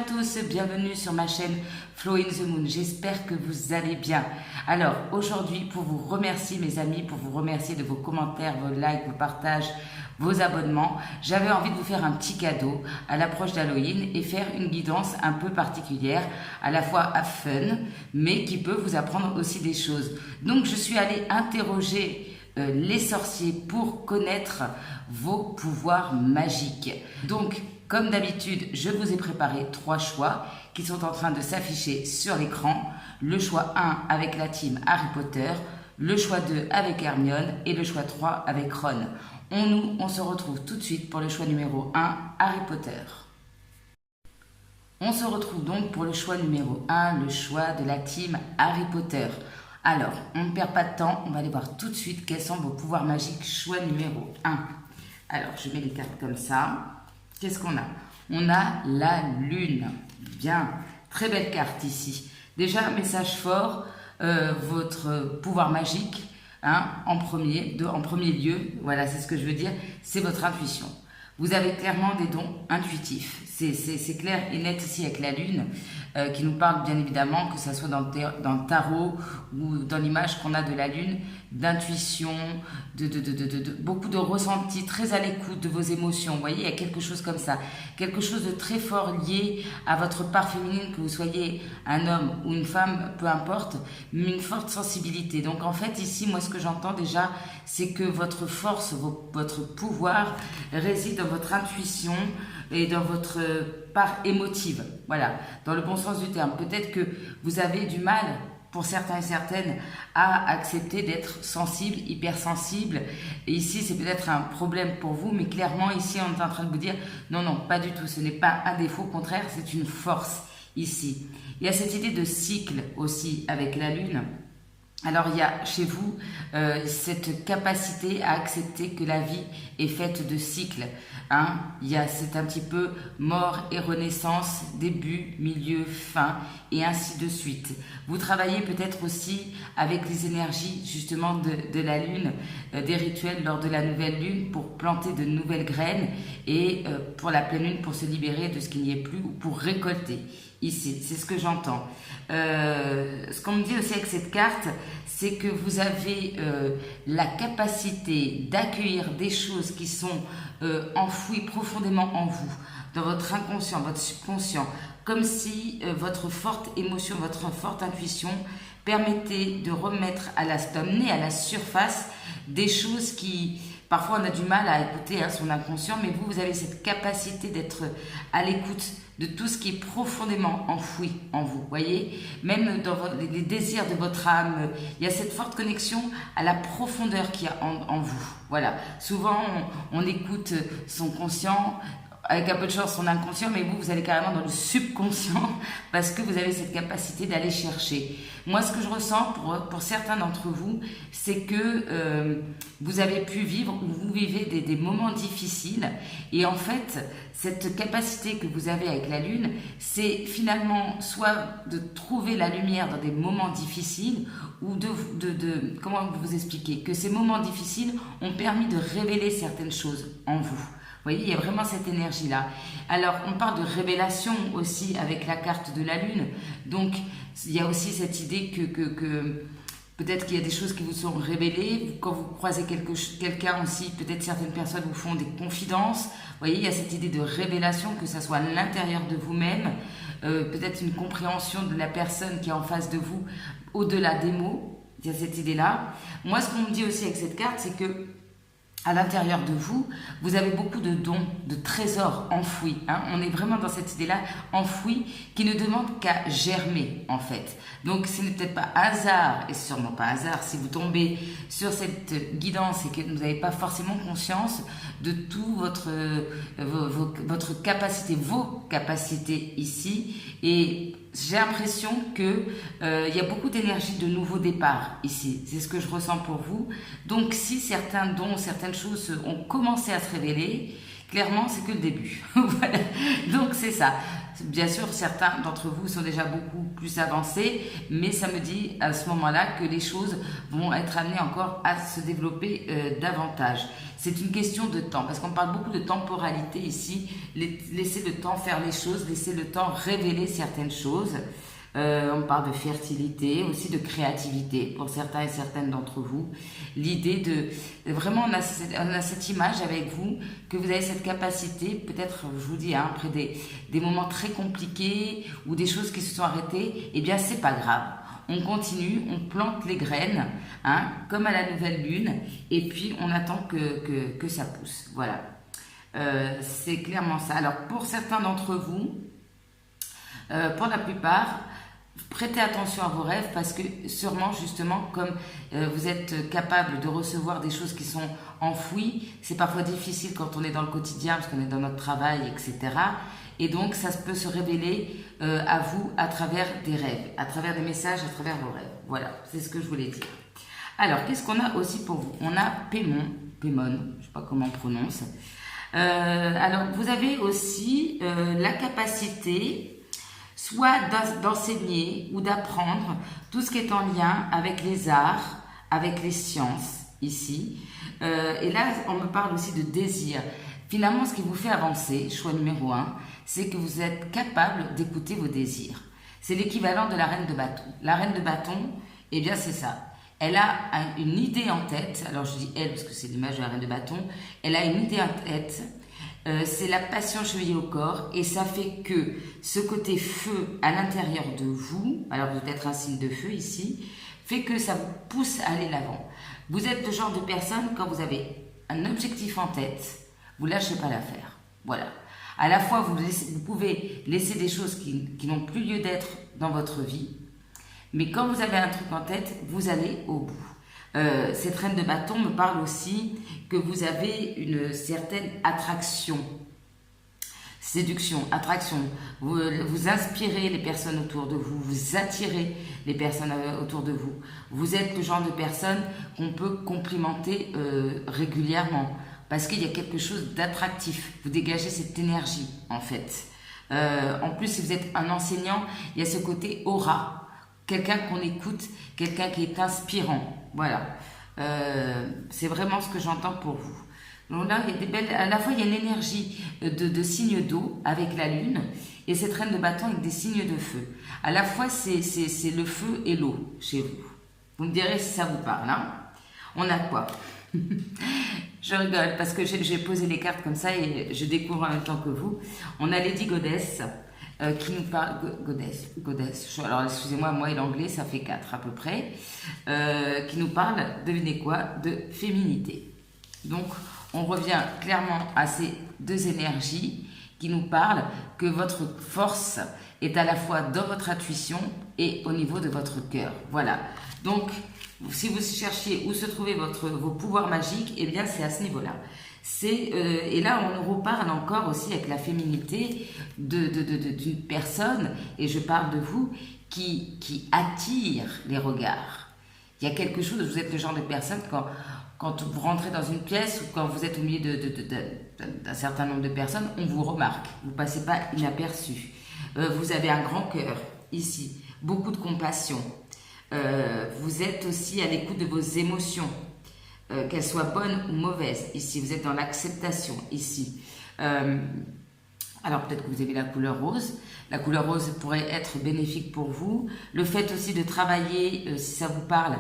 tous, bienvenue sur ma chaîne Flow in the Moon, j'espère que vous allez bien. Alors aujourd'hui, pour vous remercier mes amis, pour vous remercier de vos commentaires, vos likes, vos partages, vos abonnements, j'avais envie de vous faire un petit cadeau à l'approche d'Halloween et faire une guidance un peu particulière, à la fois fun, mais qui peut vous apprendre aussi des choses. Donc je suis allée interroger les sorciers pour connaître vos pouvoirs magiques. Donc, comme d'habitude, je vous ai préparé 3 choix qui sont en train de s'afficher sur l'écran. Le choix 1 avec la team Harry Potter, le choix 2 avec Hermione et le choix 3 avec Ron. On se retrouve tout de suite pour le choix numéro 1, Harry Potter. On se retrouve donc pour le choix numéro 1, le choix de la team Harry Potter. Alors, on ne perd pas de temps, on va aller voir tout de suite quels sont vos pouvoirs magiques. Choix numéro 1. Alors, je mets les cartes comme ça. Qu'est-ce qu'on a? On a la lune. Bien, très belle carte ici. Déjà, message fort, votre pouvoir magique, en premier lieu, voilà, c'est ce que je veux dire, c'est votre intuition. Vous avez clairement des dons intuitifs. C'est clair et net ici avec la lune qui nous parle bien évidemment, que ça soit dans le tarot ou dans l'image qu'on a de la lune, d'intuition, beaucoup de ressenti, très à l'écoute de vos émotions. Vous voyez, il y a quelque chose comme ça. Quelque chose de très fort lié à votre part féminine, que vous soyez un homme ou une femme, peu importe, mais une forte sensibilité. Donc en fait ici, moi ce que j'entends déjà, c'est que votre force, votre pouvoir réside dans votre intuition et dans votre part émotive, voilà, dans le bon sens du terme. Peut-être que vous avez du mal, pour certains et certaines, à accepter d'être sensible, hypersensible. Et ici, c'est peut-être un problème pour vous, mais clairement, ici, on est en train de vous dire, non, non, pas du tout, ce n'est pas un défaut, au contraire, c'est une force, ici. Il y a cette idée de cycle aussi, avec la lune. Alors, il y a chez vous cette capacité à accepter que la vie est faite de cycles. C'est un petit peu mort et renaissance, début, milieu, fin, et ainsi de suite. Vous travaillez peut-être aussi avec les énergies justement de la lune, des rituels lors de la nouvelle lune pour planter de nouvelles graines et pour la pleine lune pour se libérer de ce qui n'y est plus ou pour récolter. Ici, c'est ce que j'entends. Ce qu'on me dit aussi avec cette carte, c'est que vous avez la capacité d'accueillir des choses qui sont enfouies profondément en vous, dans votre inconscient, votre subconscient, comme si votre forte émotion, votre forte intuition permettait de remettre d'amener à la surface des choses qui... Parfois, on a du mal à écouter son inconscient, mais vous avez cette capacité d'être à l'écoute de tout ce qui est profondément enfoui en vous, voyez, même dans les désirs de votre âme, il y a cette forte connexion à la profondeur qu'il y a en vous, voilà. Souvent, on écoute son conscient, avec un peu de chance son inconscient, mais vous allez carrément dans le subconscient parce que vous avez cette capacité d'aller chercher. Moi, ce que je ressens pour certains d'entre vous, c'est que vous avez pu vivre ou vous vivez des moments difficiles et en fait, cette capacité que vous avez avec la lune, c'est finalement soit de trouver la lumière dans des moments difficiles ou comment vous expliquer, que ces moments difficiles ont permis de révéler certaines choses en vous. Vous voyez, il y a vraiment cette énergie-là. Alors, on parle de révélation aussi avec la carte de la lune. Donc, il y a aussi cette idée que peut-être qu'il y a des choses qui vous sont révélées. Quand vous croisez quelqu'un aussi, peut-être certaines personnes vous font des confidences. Vous voyez, il y a cette idée de révélation, que ça soit à l'intérieur de vous-même. Peut-être une compréhension de la personne qui est en face de vous, au-delà des mots. Il y a cette idée-là. Moi, ce qu'on me dit aussi avec cette carte, c'est que à l'intérieur de vous, vous avez beaucoup de dons, de trésors enfouis. On est vraiment dans cette idée-là, enfouis, qui ne demandent qu'à germer, en fait. Donc, ce n'est peut-être pas hasard, et sûrement pas hasard, si vous tombez sur cette guidance et que vous n'avez pas forcément conscience de tout votre capacité, vos capacités ici. Et j'ai l'impression que il y a beaucoup d'énergie de nouveau départ ici. C'est ce que je ressens pour vous. Donc, si certains dons, certaines choses ont commencé à se révéler, clairement, c'est que le début. Voilà. Donc, c'est ça. Bien sûr, certains d'entre vous sont déjà beaucoup plus avancés, mais ça me dit à ce moment-là que les choses vont être amenées encore à se développer davantage. C'est une question de temps, parce qu'on parle beaucoup de temporalité ici. Laissez le temps faire les choses, laissez le temps révéler certaines choses. On parle de fertilité, aussi de créativité pour certains et certaines d'entre vous. L'idée de vraiment, on a cette image avec vous, que vous avez cette capacité, peut-être, je vous dis, après des moments très compliqués ou des choses qui se sont arrêtées, eh bien, c'est pas grave. On continue, on plante les graines, hein, comme à la nouvelle lune, et puis on attend que ça pousse. Voilà. C'est clairement ça. Alors, pour certains d'entre vous, pour la plupart, prêtez attention à vos rêves parce que sûrement justement comme vous êtes capable de recevoir des choses qui sont enfouies, c'est parfois difficile quand on est dans le quotidien parce qu'on est dans notre travail, etc. Et donc ça peut se révéler à vous à travers des rêves, à travers des messages, à travers vos rêves. Voilà, c'est ce que je voulais dire. Alors, qu'est-ce qu'on a aussi pour vous? On a Paimon, je ne sais pas comment on prononce. Alors, vous avez aussi la capacité soit d'enseigner ou d'apprendre tout ce qui est en lien avec les arts, avec les sciences, ici. Et là, on me parle aussi de désir. Finalement, ce qui vous fait avancer, choix numéro 1, c'est que vous êtes capable d'écouter vos désirs. C'est l'équivalent de la reine de bâton. La reine de bâton, eh bien, c'est ça. Elle a une idée en tête, alors je dis elle parce que c'est l'image de la reine de bâton, elle a une idée en tête. C'est la passion chevillée au corps et ça fait que ce côté feu à l'intérieur de vous, alors vous êtes un signe de feu ici, fait que ça vous pousse à aller l'avant. Vous êtes le genre de personne, quand vous avez un objectif en tête, vous lâchez pas l'affaire. Voilà. À la fois, vous pouvez laisser des choses qui n'ont plus lieu d'être dans votre vie, mais quand vous avez un truc en tête, vous allez au bout. Cette reine de bâton me parle aussi que vous avez une certaine attraction, séduction, attraction. Vous inspirez les personnes autour de vous, vous attirez les personnes autour de vous. Vous êtes le genre de personne qu'on peut complimenter régulièrement parce qu'il y a quelque chose d'attractif. Vous dégagez cette énergie en fait. En plus, si vous êtes un enseignant, il y a ce côté aura. Quelqu'un qu'on écoute, quelqu'un qui est inspirant. Voilà. C'est vraiment ce que j'entends pour vous. Donc là, il y a des belles, à la fois, il y a une énergie de signes d'eau avec la lune et cette reine de bâton avec des signes de feu. À la fois, c'est le feu et l'eau chez vous. Vous me direz si ça vous parle. Hein? On a quoi? Je rigole parce que j'ai posé les cartes comme ça et je découvre en même temps que vous. On a Lady Goddess. Qui nous parle, Goddess, alors excusez-moi, moi et l'anglais ça fait 4 à peu près, qui nous parle, devinez quoi, de féminité. Donc on revient clairement à ces deux énergies qui nous parlent que votre force est à la fois dans votre intuition et au niveau de votre cœur. Voilà, donc si vous cherchiez où se trouvaient vos pouvoirs magiques, eh bien c'est à ce niveau-là. Et là, on nous reparle encore aussi avec la féminité d'une personne, et je parle de vous, qui attire les regards. Il y a quelque chose, vous êtes le genre de personne, quand vous rentrez dans une pièce ou quand vous êtes au milieu d'un certain nombre de personnes, on vous remarque, vous ne passez pas inaperçu. Vous avez un grand cœur, ici, beaucoup de compassion. Vous êtes aussi à l'écoute de vos émotions. Qu'elles soient bonnes ou mauvaises, ici, vous êtes dans l'acceptation, ici. Alors peut-être que vous avez la couleur rose. La couleur rose pourrait être bénéfique pour vous. Le fait aussi de travailler, si ça vous parle,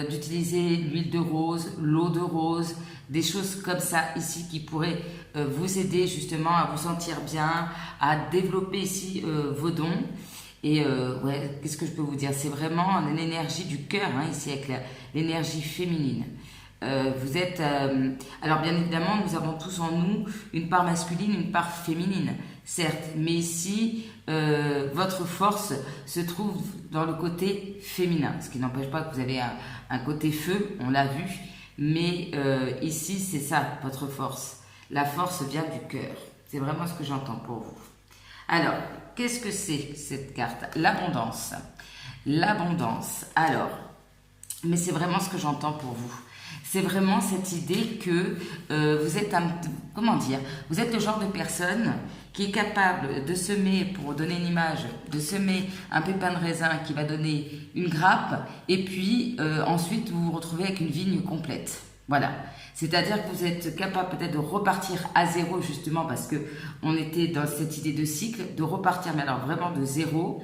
d'utiliser l'huile de rose, l'eau de rose, des choses comme ça ici qui pourraient vous aider justement à vous sentir bien, à développer ici vos dons. Et ouais, qu'est-ce que je peux vous dire? C'est vraiment une énergie du cœur, hein, ici, avec l'énergie féminine. Vous êtes... alors, bien évidemment, nous avons tous en nous une part masculine, une part féminine, certes. Mais ici, votre force se trouve dans le côté féminin. Ce qui n'empêche pas que vous avez un côté feu, on l'a vu. Mais ici, c'est ça, votre force. La force vient du cœur. C'est vraiment ce que j'entends pour vous. Alors, qu'est-ce que c'est cette carte? L'abondance. L'abondance. Alors, mais c'est vraiment ce que j'entends pour vous. C'est vraiment cette idée que vous êtes comment dire, vous êtes le genre de personne qui est capable de semer, pour donner une image, de semer un pépin de raisin qui va donner une grappe, et puis ensuite vous vous retrouvez avec une vigne complète. Voilà. C'est-à-dire que vous êtes capable peut-être de repartir à zéro, justement, parce que on était dans cette idée de cycle, de repartir, mais alors vraiment de zéro,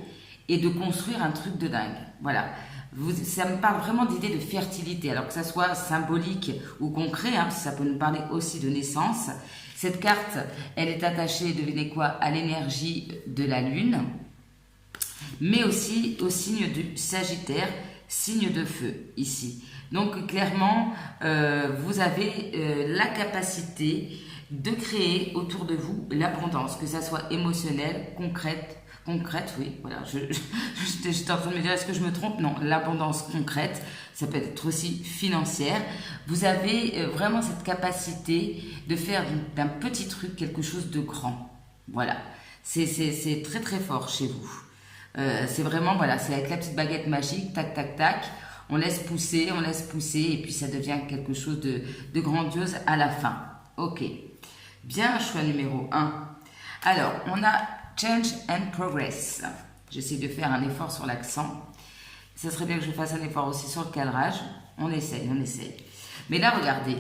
et de construire un truc de dingue. Voilà. Ça me parle vraiment d'idée de fertilité, alors que ça soit symbolique ou concret, hein, ça peut nous parler aussi de naissance. Cette carte, elle est attachée, devinez quoi, à l'énergie de la Lune, mais aussi au signe du Sagittaire, signe de feu, ici. Donc clairement, vous avez la capacité de créer autour de vous l'abondance, que ça soit émotionnelle, concrète, oui, voilà, j'étais en train de me dire, est-ce que je me trompe? Non, l'abondance concrète, ça peut être aussi financière. Vous avez vraiment cette capacité de faire d'un petit truc quelque chose de grand. Voilà, c'est très très fort chez vous. C'est vraiment, voilà, c'est avec la petite baguette magique, tac, tac, tac, on laisse pousser, et puis ça devient quelque chose de grandiose à la fin. Ok, bien, choix numéro 1. Alors, on a Change and Progress. J'essaie de faire un effort sur l'accent. Ça serait bien que je fasse un effort aussi sur le cadrage. On essaye. Mais là, regardez.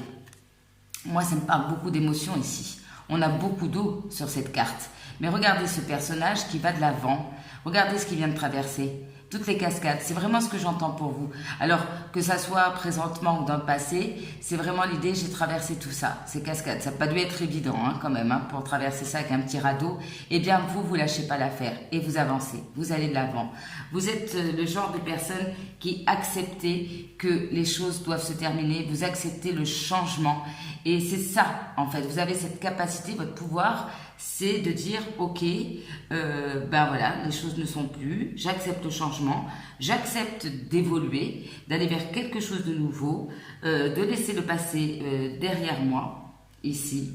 Moi, ça me parle beaucoup d'émotions ici. On a beaucoup d'eau sur cette carte. Mais regardez ce personnage qui va de l'avant. Regardez ce qu'il vient de traverser. Toutes les cascades, c'est vraiment ce que j'entends pour vous. Alors, que ça soit présentement ou dans le passé, c'est vraiment l'idée, j'ai traversé tout ça, ces cascades. Ça n'a pas dû être évident quand même, pour traverser ça avec un petit radeau. Eh bien, vous lâchez pas l'affaire et vous avancez, vous allez de l'avant. Vous êtes le genre de personne qui acceptez que les choses doivent se terminer, vous acceptez le changement. Et c'est ça, en fait, vous avez cette capacité, votre pouvoir, c'est de dire, ok, ben voilà, les choses ne sont plus, j'accepte le changement, j'accepte d'évoluer, d'aller vers quelque chose de nouveau, de laisser le passé derrière moi, ici,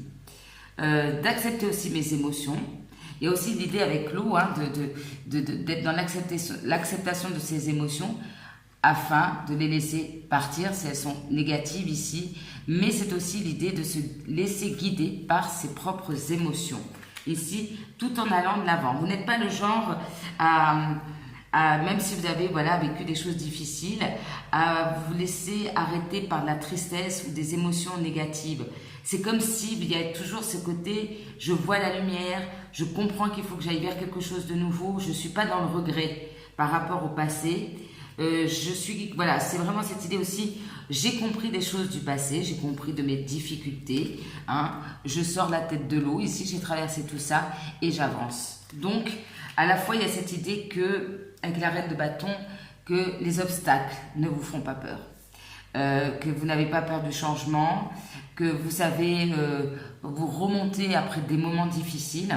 d'accepter aussi mes émotions. Il y a aussi l'idée avec l'eau, d'être dans l'acceptation de ces émotions, afin de les laisser partir si elles sont négatives ici, mais c'est aussi l'idée de se laisser guider par ses propres émotions, ici, tout en allant de l'avant. Vous n'êtes pas le genre même si vous avez vécu des choses difficiles, à vous laisser arrêter par la tristesse ou des émotions négatives. C'est comme s'il y avait toujours ce côté, je vois la lumière, je comprends qu'il faut que j'aille vers quelque chose de nouveau, je ne suis pas dans le regret par rapport au passé. C'est vraiment cette idée aussi, j'ai compris des choses du passé, j'ai compris de mes difficultés, je sors la tête de l'eau, ici j'ai traversé tout ça et j'avance. Donc, à la fois il y a cette idée que, avec la reine de bâton, que les obstacles ne vous font pas peur, que vous n'avez pas peur du changement, que vous savez vous remonter après des moments difficiles.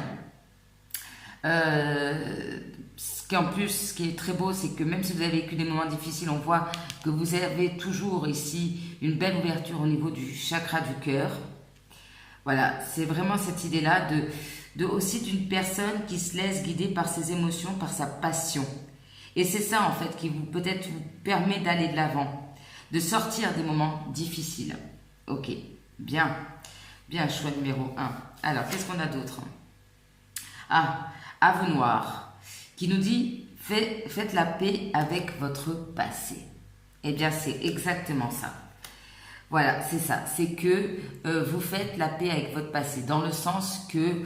Ce qui est très beau, c'est que même si vous avez vécu des moments difficiles, on voit que vous avez toujours ici une belle ouverture au niveau du chakra du cœur. Voilà, c'est vraiment cette idée-là aussi d'une personne qui se laisse guider par ses émotions, par sa passion. Et c'est ça en fait qui peut-être vous permet d'aller de l'avant, de sortir des moments difficiles. Ok, bien, choix numéro 1. Alors, qu'est-ce qu'on a d'autre? Ave Noire, qui nous dit « Faites la paix avec votre passé ». Eh bien, c'est exactement ça. Voilà, c'est ça. C'est que vous faites la paix avec votre passé, dans le sens que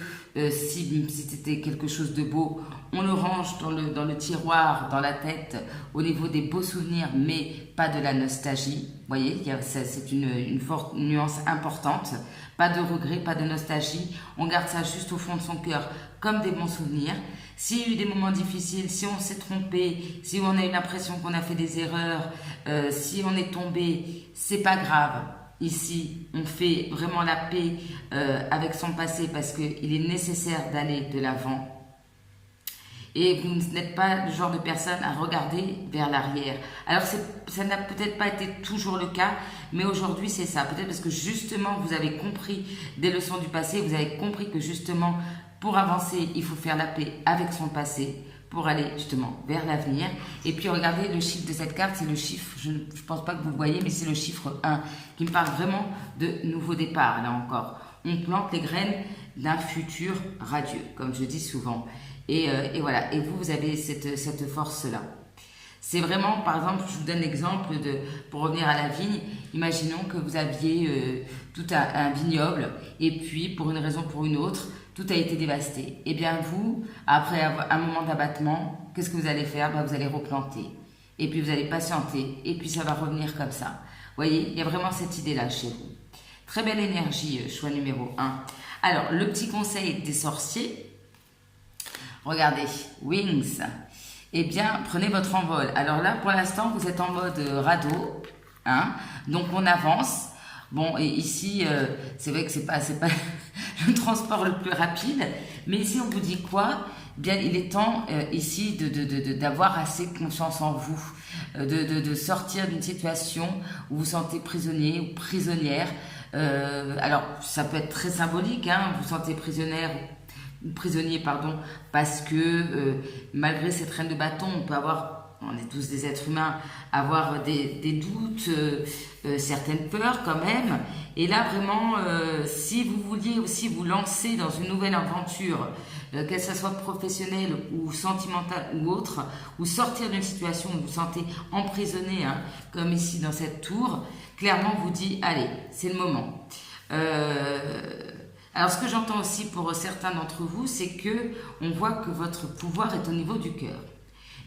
si c'était quelque chose de beau, on le range dans le tiroir, dans la tête, au niveau des beaux souvenirs, mais pas de la nostalgie. Vous voyez, c'est une forte nuance importante. Pas de regret, pas de nostalgie. On garde ça juste au fond de son cœur, comme des bons souvenirs. S'il y a eu des moments difficiles, si on s'est trompé, si on a eu l'impression qu'on a fait des erreurs, si on est tombé, c'est pas grave. Ici, on fait vraiment la paix avec son passé parce qu'il est nécessaire d'aller de l'avant. Et vous n'êtes pas le genre de personne à regarder vers l'arrière. Alors, ça n'a peut-être pas été toujours le cas, mais aujourd'hui, c'est ça. Peut-être parce que justement, vous avez compris des leçons du passé, vous avez compris que justement, pour avancer, il faut faire la paix avec son passé, pour aller justement vers l'avenir. Et puis regardez le chiffre de cette carte, c'est le chiffre, je ne pense pas que vous voyez, mais c'est le chiffre 1 qui me parle vraiment de nouveau départ, là encore. On plante les graines d'un futur radieux, comme je dis souvent. Et voilà, et vous avez cette force-là. C'est vraiment, par exemple, je vous donne l'exemple pour revenir à la vigne, imaginons que vous aviez tout un vignoble, et puis pour une raison ou pour une autre, tout a été dévasté. Et bien vous, après un moment d'abattement, qu'est-ce que vous allez faire? Vous allez replanter. Et puis vous allez patienter. Et puis ça va revenir comme ça. Vous voyez, il y a vraiment cette idée-là chez vous. Très belle énergie, choix numéro 1. Alors, le petit conseil des sorciers. Regardez, Wings. Eh bien, prenez votre envol. Alors là, pour l'instant, vous êtes en mode radeau. Hein, donc on avance. Bon, et ici, c'est vrai que c'est pas le transport le plus rapide, mais ici on vous dit quoi? Bien, il est temps ici d'avoir assez confiance en vous, de sortir d'une situation où vous vous sentez prisonnier ou prisonnière. Alors, ça peut être très symbolique, hein, vous vous sentez prisonnier, pardon, parce que malgré cette reine de bâton, on est tous des êtres humains, avoir des doutes, certaines peurs quand même. Et là, vraiment, si vous vouliez aussi vous lancer dans une nouvelle aventure, qu'elle soit professionnelle ou sentimentale ou autre, ou sortir d'une situation où vous vous sentez emprisonné, hein, comme ici dans cette tour, clairement vous dit, allez, c'est le moment. Alors, ce que j'entends aussi pour certains d'entre vous, c'est que on voit que votre pouvoir est au niveau du cœur.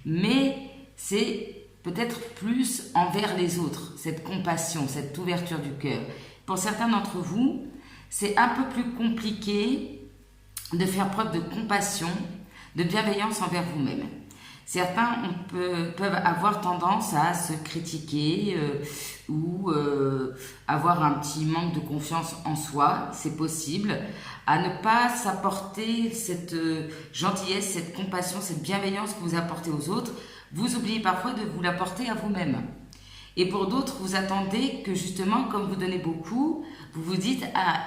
Mais c'est peut-être plus envers les autres, cette compassion, cette ouverture du cœur. Pour certains d'entre vous, c'est un peu plus compliqué de faire preuve de compassion, de bienveillance envers vous-même. Certains peuvent avoir tendance à se critiquer ou avoir un petit manque de confiance en soi, c'est possible, à ne pas s'apporter cette gentillesse, cette compassion, cette bienveillance que vous apportez aux autres. Vous oubliez parfois de vous l'apporter à vous-même. Et pour d'autres, vous attendez que justement, comme vous donnez beaucoup, vous vous dites « Ah,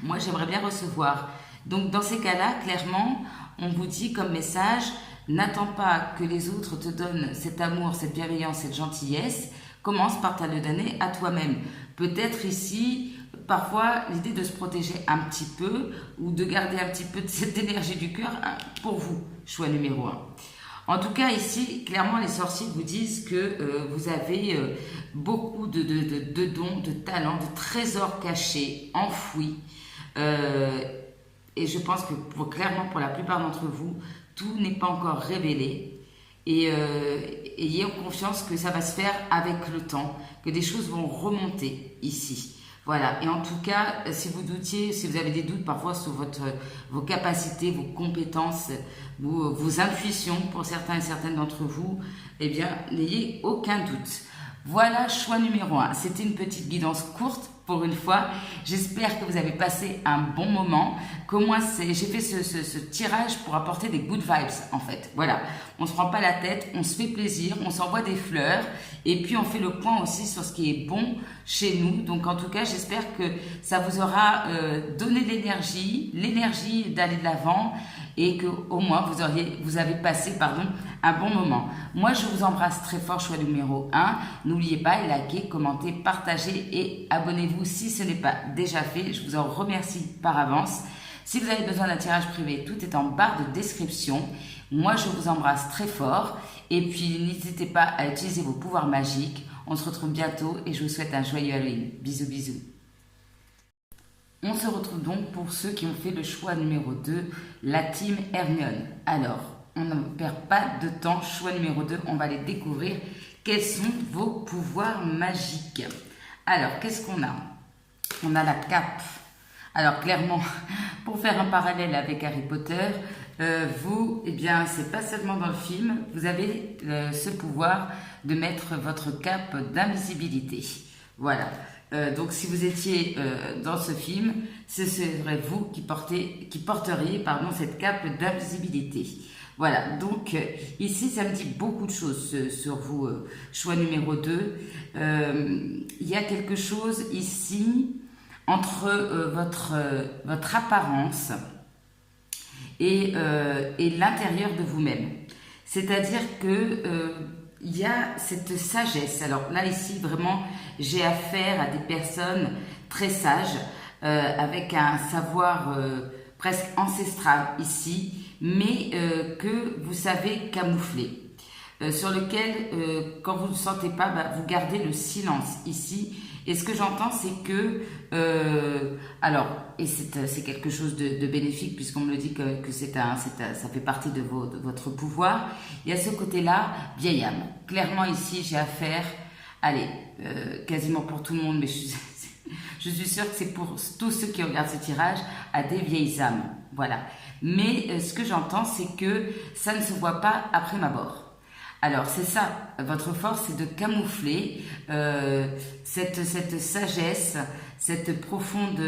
moi j'aimerais bien recevoir ». Donc dans ces cas-là, clairement, on vous dit comme message « N'attends pas que les autres te donnent cet amour, cette bienveillance, cette gentillesse. Commence par te le donner à toi-même. » Peut-être ici, parfois, l'idée de se protéger un petit peu ou de garder un petit peu de cette énergie du cœur pour vous, choix numéro 1. En tout cas, ici, clairement, les sorciers vous disent que vous avez beaucoup de dons, de talents, de trésors cachés, enfouis. Et je pense que clairement, pour la plupart d'entre vous, tout n'est pas encore révélé. Et ayez confiance que ça va se faire avec le temps, que des choses vont remonter ici. Voilà, et en tout cas, si vous doutiez, si vous avez des doutes parfois sur vos capacités, vos compétences, vos intuitions pour certains et certaines d'entre vous, eh bien, n'ayez aucun doute. Voilà, choix numéro 1. C'était une petite guidance courte pour une fois. J'espère que vous avez passé un bon moment. J'ai fait ce tirage pour apporter des good vibes en fait. Voilà, on ne se prend pas la tête, on se fait plaisir, on s'envoie des fleurs et puis on fait le point aussi sur ce qui est bon chez nous. Donc en tout cas, j'espère que ça vous aura donné l'énergie d'aller de l'avant et que au moins vous avez passé un bon moment. Moi, je vous embrasse très fort, choix numéro 1. N'oubliez pas, likez, commentez, partagez et abonnez-vous si ce n'est pas déjà fait. Je vous en remercie par avance. Si vous avez besoin d'un tirage privé, tout est en barre de description. Moi, je vous embrasse très fort. Et puis, n'hésitez pas à utiliser vos pouvoirs magiques. On se retrouve bientôt et je vous souhaite un joyeux Halloween. Bisous, bisous. On se retrouve donc pour ceux qui ont fait le choix numéro 2, la team Hermione. Alors, on ne perd pas de temps. Choix numéro 2, on va les découvrir. Quels sont vos pouvoirs magiques? Alors, qu'est-ce qu'on a? On a la cape. Alors, clairement, pour faire un parallèle avec Harry Potter, vous, eh bien, c'est pas seulement dans le film, vous avez ce pouvoir de mettre votre cape d'invisibilité. Voilà. Donc, si vous étiez dans ce film, ce serait vous qui porteriez cette cape d'invisibilité. Voilà, donc ici, ça me dit beaucoup de choses sur vous, choix numéro 2. Il y a quelque chose ici entre votre apparence et l'intérieur de vous-même. C'est-à-dire que il y a cette sagesse. Alors là, ici, vraiment, j'ai affaire à des personnes très sages, avec un savoir presque ancestral ici, mais que vous savez camoufler. Sur lequel, quand vous ne sentez pas, vous gardez le silence ici. Et ce que j'entends, c'est que, alors, et c'est quelque chose de bénéfique, puisqu'on me le dit que ça fait partie de votre pouvoir. Il y a ce côté-là, vieille âme. Clairement, ici, j'ai affaire, allez, quasiment pour tout le monde, mais je suis sûre que c'est pour tous ceux qui regardent ce tirage, à des vieilles âmes. Voilà. Mais ce que j'entends, c'est que ça ne se voit pas après ma mort. Alors, c'est ça, votre force, c'est de camoufler cette sagesse, cette profonde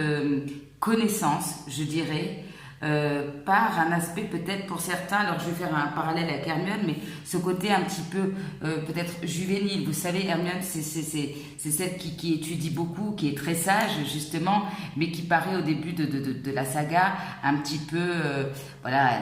connaissance, je dirais, par un aspect peut-être pour certains, alors je vais faire un parallèle avec Hermione, mais ce côté un petit peu peut-être juvénile. Vous savez, Hermione, c'est celle qui étudie beaucoup, qui est très sage, justement, mais qui paraît au début de la saga un petit peu, voilà,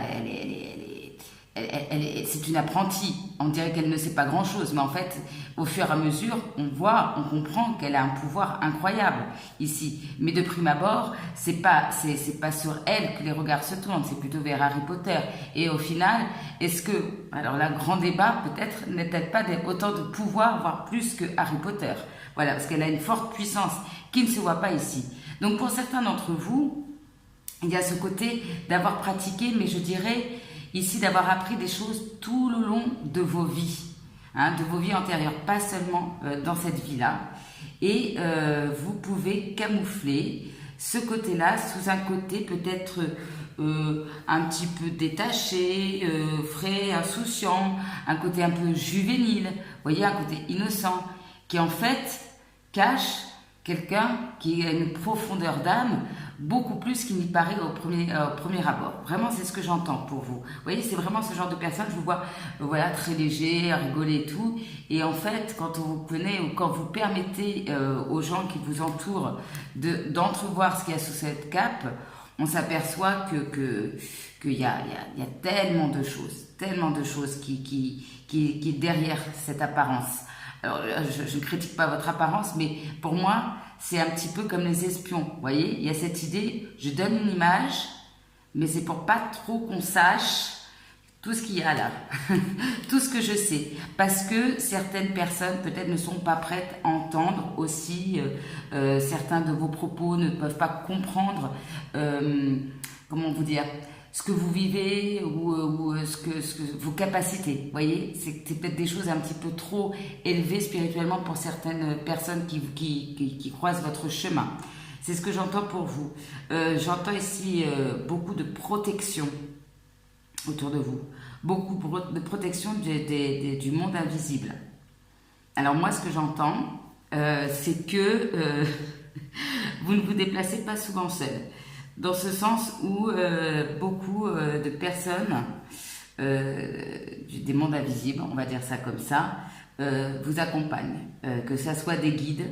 c'est une apprentie. On dirait qu'elle ne sait pas grand-chose, mais en fait, au fur et à mesure, on comprend qu'elle a un pouvoir incroyable ici. Mais de prime abord, c'est pas sur elle que les regards se tournent, c'est plutôt vers Harry Potter. Et au final, est-ce que, alors là, grand débat, peut-être, n'est-elle pas autant de pouvoir, voire plus que Harry Potter? Voilà, parce qu'elle a une forte puissance qui ne se voit pas ici. Donc pour certains d'entre vous, il y a ce côté d'avoir pratiqué, mais je dirais ici d'avoir appris des choses tout le long de vos vies, de vos vies antérieures, pas seulement dans cette vie-là. Et vous pouvez camoufler ce côté-là sous un côté peut-être un petit peu détaché, frais, insouciant, un côté un peu juvénile, vous voyez, un côté innocent, qui en fait cache quelqu'un qui a une profondeur d'âme beaucoup plus qu'il n'y paraît au premier abord. Vraiment, c'est ce que j'entends pour vous. Vous voyez, c'est vraiment ce genre de personne, je vous vois voilà, très léger, rigoler et tout. Et en fait, quand vous prenez ou quand vous permettez aux gens qui vous entourent d'entrevoir ce qu'il y a sous cette cape, on s'aperçoit qu'il y a tellement de choses qui derrière cette apparence. Alors, je ne critique pas votre apparence, mais pour moi, c'est un petit peu comme les espions. Vous voyez, il y a cette idée, je donne une image, mais c'est pour pas trop qu'on sache tout ce qu'il y a là, tout ce que je sais. Parce que certaines personnes, peut-être, ne sont pas prêtes à entendre aussi, certains de vos propos ne peuvent pas comprendre, comment vous dire, ce que vous vivez ou vos capacités, vous voyez, c'est peut-être des choses un petit peu trop élevées spirituellement pour certaines personnes qui croisent votre chemin. C'est ce que j'entends pour vous. J'entends ici beaucoup de protection autour de vous, beaucoup de protection du monde invisible. Alors moi, ce que j'entends, c'est que vous ne vous déplacez pas souvent seul. Dans ce sens où beaucoup de personnes des mondes invisibles, on va dire ça comme ça, vous accompagnent. Que ça soit des guides,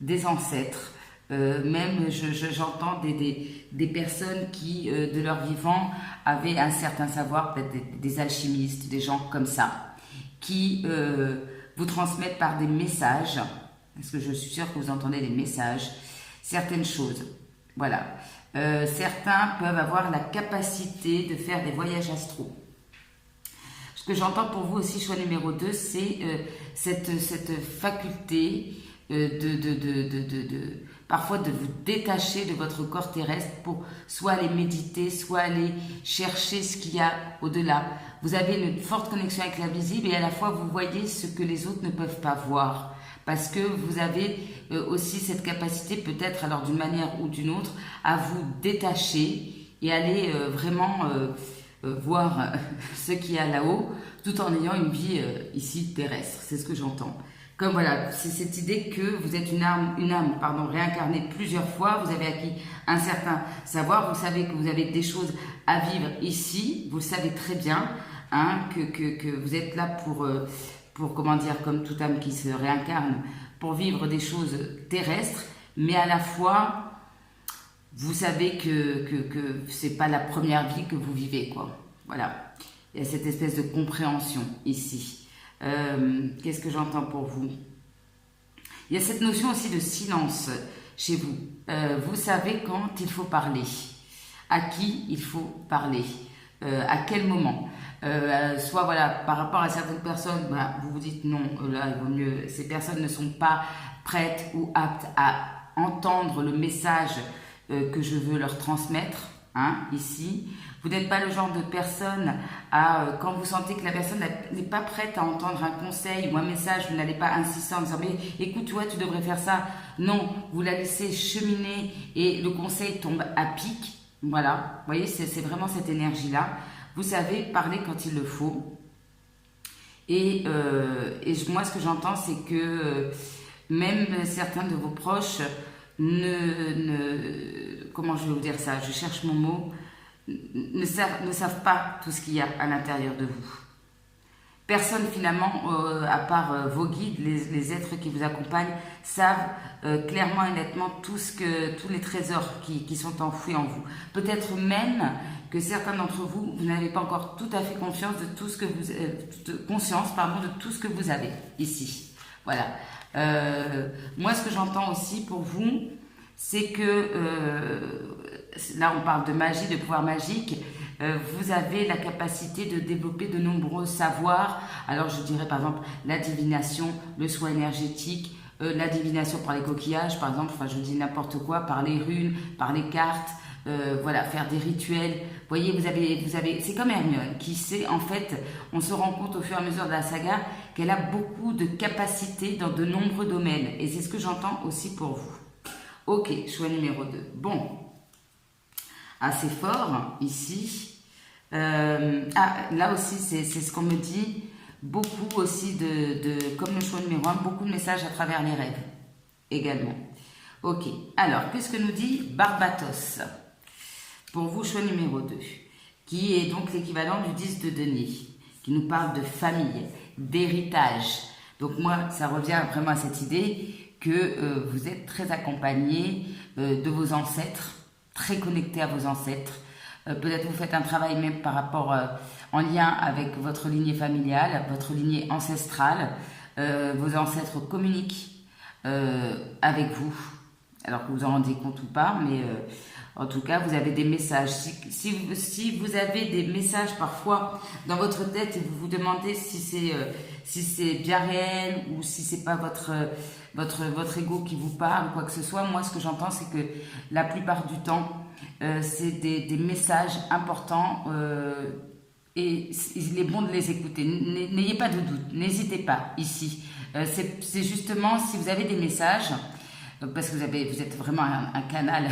des ancêtres, même j'entends des personnes qui, de leur vivant, avaient un certain savoir, peut-être des alchimistes, des gens comme ça, qui vous transmettent par des messages, parce que je suis sûre que vous entendez des messages, certaines choses. Voilà. Certains peuvent avoir la capacité de faire des voyages astraux. Ce que j'entends pour vous aussi, choix numéro 2, c'est cette faculté parfois de vous détacher de votre corps terrestre pour soit aller méditer, soit aller chercher ce qu'il y a au-delà. Vous avez une forte connexion avec l'invisible et à la fois vous voyez ce que les autres ne peuvent pas voir. Parce que vous avez aussi cette capacité, peut-être alors d'une manière ou d'une autre, à vous détacher et aller vraiment voir ce qu'il y a là-haut, tout en ayant une vie ici terrestre. C'est ce que j'entends. Comme voilà, c'est cette idée que vous êtes une âme réincarnée plusieurs fois, vous avez acquis un certain savoir, vous savez que vous avez des choses à vivre ici, vous le savez très bien, que vous êtes là pour comment dire, comme toute âme qui se réincarne, pour vivre des choses terrestres, mais à la fois, vous savez que c'est pas la première vie que vous vivez, quoi. Voilà. Il y a cette espèce de compréhension ici. Qu'est-ce que j'entends pour vous? Il y a cette notion aussi de silence chez vous. Vous savez quand il faut parler, à qui il faut parler, à quel moment. Soit voilà, par rapport à certaines personnes, bah, vous vous dites non, là il vaut mieux, ces personnes ne sont pas prêtes ou aptes à entendre le message que je veux leur transmettre, hein, ici. Vous n'êtes pas le genre de personne à, quand vous sentez que la personne n'est pas prête à entendre un conseil ou un message, vous n'allez pas insister en disant mais écoute, toi tu devrais faire ça. Non, vous la laissez cheminer et le conseil tombe à pic. Voilà, vous voyez, c'est vraiment cette énergie-là. Vous savez parler quand il le faut. Et moi, ce que j'entends, c'est que même certains de vos proches comment je vais vous dire ça, je cherche mon mot, ne savent pas tout ce qu'il y a à l'intérieur de vous. Personne finalement, à part vos guides, les êtres qui vous accompagnent, savent clairement et nettement tous les trésors qui sont enfouis en vous. Peut-être même que certains d'entre vous, vous n'avez pas encore tout à fait conscience de tout ce que vous, de tout ce que vous avez ici. Voilà. Moi, ce que j'entends aussi pour vous, c'est que là, on parle de magie, de pouvoir magique. Vous avez la capacité de développer de nombreux savoirs. Alors, je dirais par exemple la divination, le soin énergétique, la divination par les coquillages, par exemple. Enfin, je dis n'importe quoi, par les runes, par les cartes. Voilà, faire des rituels. Vous voyez, vous avez, c'est comme Hermione qui sait, en fait, on se rend compte au fur et à mesure de la saga qu'elle a beaucoup de capacités dans de nombreux domaines. Et c'est ce que j'entends aussi pour vous. Ok, choix numéro 2. Bon, assez fort ici. Là aussi, c'est ce qu'on me dit. Beaucoup aussi comme le choix numéro 1, beaucoup de messages à travers les rêves également. Ok, alors, qu'est-ce que nous dit Barbatos? Pour vous, choix numéro 2, qui est donc l'équivalent du 10 de denier, qui nous parle de famille, d'héritage. Donc moi, ça revient vraiment à cette idée que vous êtes très accompagné de vos ancêtres, très connecté à vos ancêtres. Peut-être vous faites un travail même par rapport, en lien avec votre lignée familiale, votre lignée ancestrale. Vos ancêtres communiquent avec vous, alors que vous en rendez compte ou pas, mais en tout cas, vous avez des messages. Si vous avez des messages parfois dans votre tête et vous vous demandez si c'est bien réel ou si c'est pas votre ego qui vous parle ou quoi que ce soit, moi, ce que j'entends, c'est que la plupart du temps, c'est des messages importants et il est bon de les écouter. N'ayez pas de doute, n'hésitez pas ici. C'est justement si vous avez des messages, parce que vous êtes vraiment un canal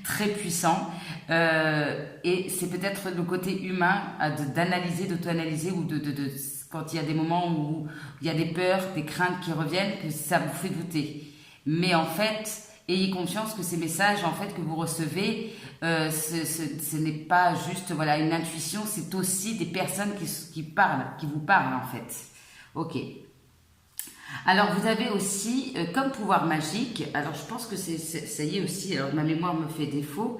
très puissant, et c'est peut-être le côté humain d'analyser, d'auto-analyser, ou quand il y a des moments où il y a des peurs, des craintes qui reviennent, que ça vous fait douter. Mais en fait, ayez conscience que ces messages en fait que vous recevez, ce n'est pas juste voilà une intuition, c'est aussi des personnes qui vous parlent en fait. Ok. Alors vous avez aussi comme pouvoir magique, alors je pense que ça y est aussi, alors ma mémoire me fait défaut,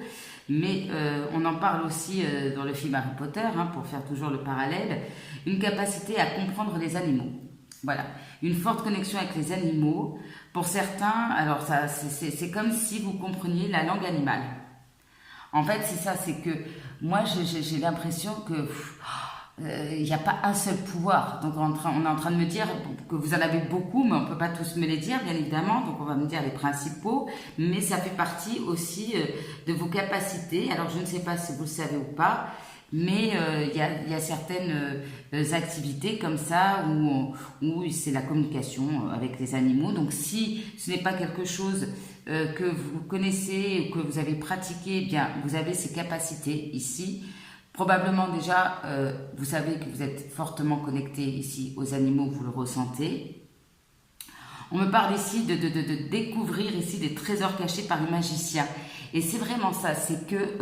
mais on en parle aussi dans le film Harry Potter, hein, pour faire toujours le parallèle, une capacité à comprendre les animaux. Voilà, une forte connexion avec les animaux. Pour certains, alors c'est comme si vous compreniez la langue animale. En fait, c'est ça, c'est que moi j'ai l'impression que il n'y a pas un seul pouvoir. Donc on est en train de me dire que vous en avez beaucoup, mais on ne peut pas tous me les dire, bien évidemment. Donc on va me dire les principaux, mais ça fait partie aussi de vos capacités. Alors je ne sais pas si vous le savez ou pas, mais il y a certaines activités comme ça où c'est la communication avec les animaux. Donc si ce n'est pas quelque chose que vous connaissez ou que vous avez pratiqué, eh bien vous avez ces capacités ici. Probablement déjà, vous savez que vous êtes fortement connecté ici aux animaux, vous le ressentez. On me parle ici de découvrir ici des trésors cachés par les magiciens. Et c'est vraiment ça, c'est que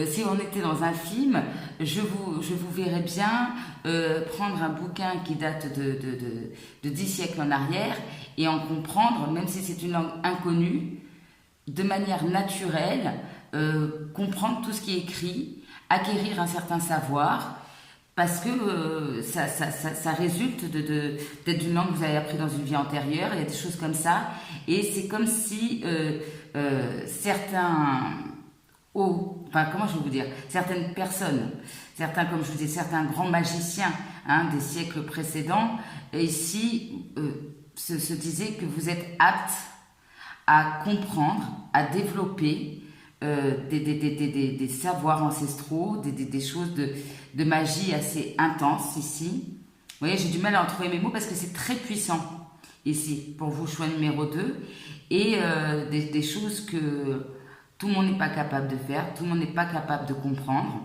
si on était dans un film, je vous verrais bien prendre un bouquin qui date de 10 siècles en arrière et en comprendre, même si c'est une langue inconnue, de manière naturelle, comprendre tout ce qui est écrit, acquérir un certain savoir, parce que ça résulte peut-être d'une langue que vous avez appris dans une vie antérieure, il y a des choses comme ça, et c'est comme si certains, enfin comment je vais vous dire, certaines personnes, certains, comme je vous dis, certains grands magiciens des siècles précédents, ici se disaient que vous êtes aptes à comprendre, à développer des savoirs ancestraux, des choses de magie assez intenses ici. Vous voyez, j'ai du mal à en trouver mes mots parce que c'est très puissant ici, pour vous, choix numéro 2. Et des choses que tout le monde n'est pas capable de faire, tout le monde n'est pas capable de comprendre.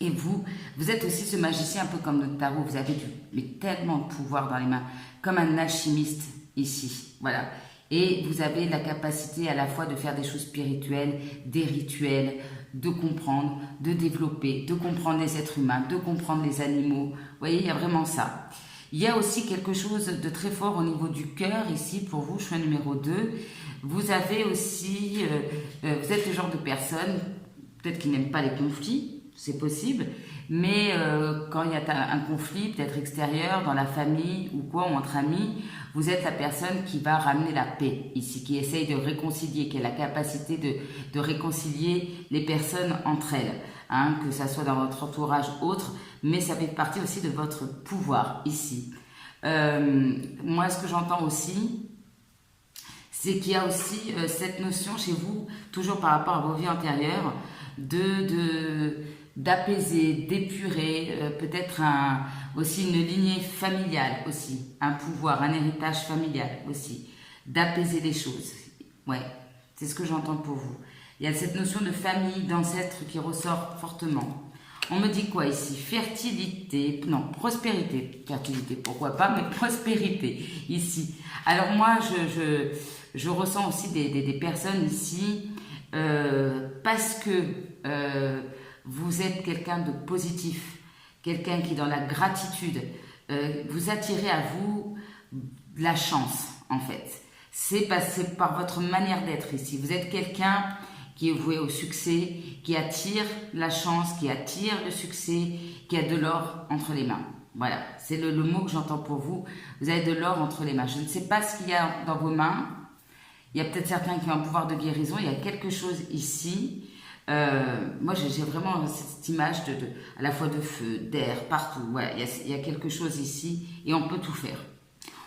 Et vous êtes aussi ce magicien un peu comme notre tarot, vous avez mais tellement de pouvoir dans les mains, comme un alchimiste ici, voilà. Et vous avez la capacité à la fois de faire des choses spirituelles, des rituels, de comprendre, de développer, de comprendre les êtres humains, de comprendre les animaux. Vous voyez, il y a vraiment ça. Il y a aussi quelque chose de très fort au niveau du cœur ici pour vous, choix numéro 2. Vous avez aussi, vous êtes le genre de personne, peut-être qui n'aime pas les conflits, c'est possible, mais quand il y a un conflit, peut-être extérieur, dans la famille ou quoi, ou entre amis, vous êtes la personne qui va ramener la paix ici, qui essaye de réconcilier, qui a la capacité de réconcilier les personnes entre elles, que ça soit dans votre entourage autre, mais ça fait partie aussi de votre pouvoir ici. Moi, ce que j'entends aussi, c'est qu'il y a aussi cette notion chez vous, toujours par rapport à vos vies antérieures, d'apaiser, d'épurer, peut-être aussi une lignée familiale aussi, un pouvoir, un héritage familial aussi, d'apaiser les choses. Ouais, c'est ce que j'entends pour vous. Il y a cette notion de famille, d'ancêtre qui ressort fortement. On me dit quoi ici? Fertilité, non, prospérité. Fertilité, pourquoi pas, mais prospérité ici. Alors moi, je ressens aussi des personnes ici parce que vous êtes quelqu'un de positif, quelqu'un qui est dans la gratitude. Vous attirez à vous la chance, en fait. C'est par votre manière d'être ici. Vous êtes quelqu'un qui est voué au succès, qui attire la chance, qui attire le succès, qui a de l'or entre les mains. Voilà, c'est le mot que j'entends pour vous. Vous avez de l'or entre les mains. Je ne sais pas ce qu'il y a dans vos mains. Il y a peut-être certains qui ont un pouvoir de guérison. Il y a quelque chose ici. Moi, j'ai vraiment cette image à la fois de feu, d'air, partout. Ouais, il y a quelque chose ici et on peut tout faire.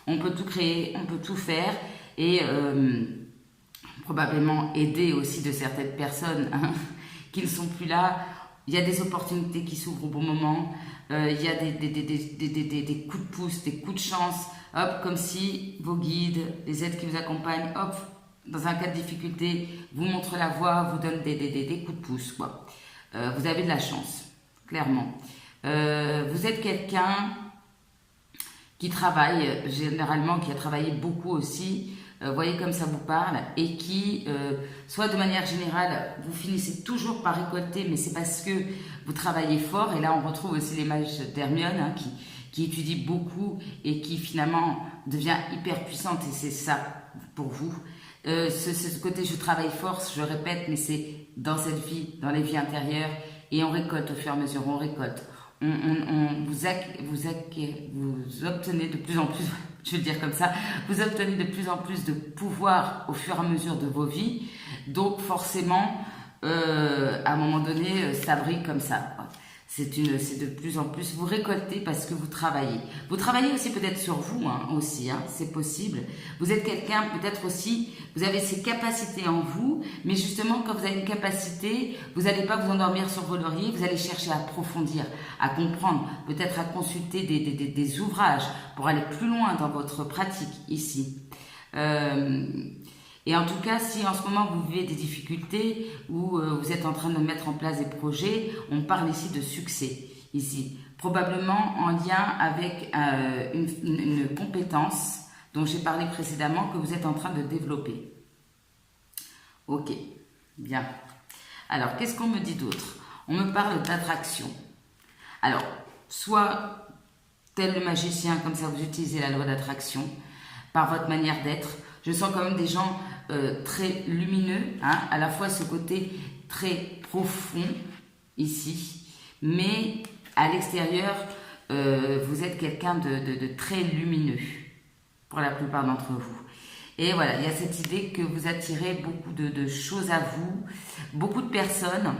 On peut tout créer, on peut tout faire et probablement aider aussi de certaines personnes qui ne sont plus là. Il y a des opportunités qui s'ouvrent au bon moment. Il y a des coups de pouce, des coups de chance. Hop, comme si vos guides, les êtres qui vous accompagnent, hop, dans un cas de difficulté, vous montrent la voie, vous donnent des coups de pouce, quoi. Vous avez de la chance, clairement. Vous êtes quelqu'un qui travaille, généralement, qui a travaillé beaucoup aussi, voyez comme ça vous parle, et qui, soit de manière générale, vous finissez toujours par récolter, mais c'est parce que vous travaillez fort, et là on retrouve aussi l'image d'Hermione, qui étudie beaucoup, et qui finalement devient hyper puissante, et c'est ça pour vous. Ce côté je travaille fort, je répète, mais c'est dans cette vie, dans les vies intérieures, et on récolte au fur et à mesure, on récolte. Vous obtenez de plus en plus, je vais le dire comme ça, vous obtenez de plus en plus de pouvoir au fur et à mesure de vos vies, donc forcément, à un moment donné, ça brille comme ça. C'est de plus en plus, vous récoltez parce que vous travaillez. Vous travaillez aussi peut-être sur vous, aussi, c'est possible. Vous êtes quelqu'un, peut-être aussi, vous avez ces capacités en vous, mais justement, quand vous avez une capacité, vous n'allez pas vous endormir sur vos lauriers, vous allez chercher à approfondir, à comprendre, peut-être à consulter des ouvrages pour aller plus loin dans votre pratique ici. Et en tout cas, si en ce moment vous vivez des difficultés ou vous êtes en train de mettre en place des projets, on parle ici de succès, ici. Probablement en lien avec une compétence dont j'ai parlé précédemment que vous êtes en train de développer. Ok, bien. Alors, qu'est-ce qu'on me dit d'autre? On me parle d'attraction. Alors, soit tel le magicien, comme ça vous utilisez la loi d'attraction, par votre manière d'être. Je sens quand même des gens très lumineux, hein, à la fois ce côté très profond ici, mais à l'extérieur, vous êtes quelqu'un de très lumineux pour la plupart d'entre vous. Et voilà, il y a cette idée que vous attirez beaucoup de choses à vous, beaucoup de personnes.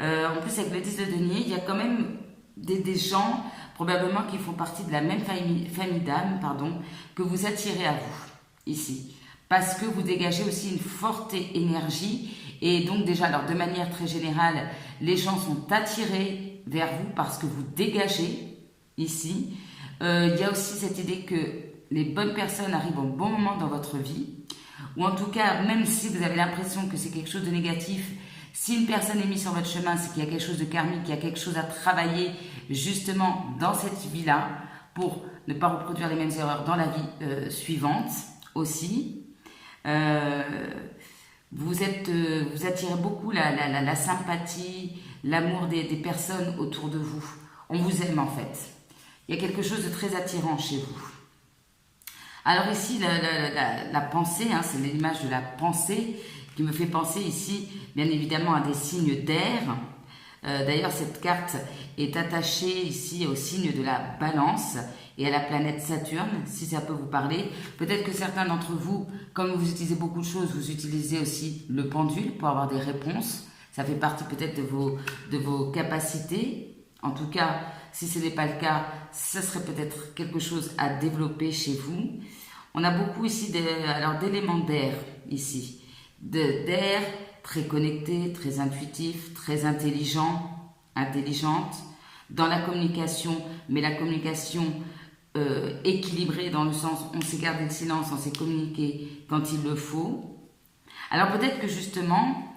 En plus, avec le 10 de denier, il y a quand même des gens, probablement qui font partie de la même famille d'âmes, pardon, que vous attirez à vous, ici. Parce que vous dégagez aussi une forte énergie. Et donc déjà, alors de manière très générale, les gens sont attirés vers vous parce que vous dégagez, ici. Il y a aussi cette idée que les bonnes personnes arrivent au bon moment dans votre vie, ou en tout cas, même si vous avez l'impression que c'est quelque chose de négatif, si une personne est mise sur votre chemin, c'est qu'il y a quelque chose de karmique, qu'il y a quelque chose à travailler justement dans cette vie-là, pour ne pas reproduire les mêmes erreurs dans la vie suivante aussi. Vous attirez beaucoup la sympathie, l'amour des personnes autour de vous. On vous aime en fait. Il y a quelque chose de très attirant chez vous. Alors ici, la pensée, hein, c'est l'image de la pensée qui me fait penser ici, bien évidemment, à des signes d'air. D'ailleurs, cette carte est attachée ici au signe de la balance et à la planète Saturne, si ça peut vous parler. Peut-être que certains d'entre vous, comme vous utilisez beaucoup de choses, vous utilisez aussi le pendule pour avoir des réponses. Ça fait partie peut-être de vos capacités. En tout cas, si ce n'est pas le cas, ce serait peut-être quelque chose à développer chez vous. On a beaucoup ici d'éléments d'air, ici. D'air très connecté, très intuitif, très intelligent, intelligente. Dans la communication, mais la communication équilibrée dans le sens on sait garder le silence, on sait communiquer quand il le faut. Alors peut-être que justement,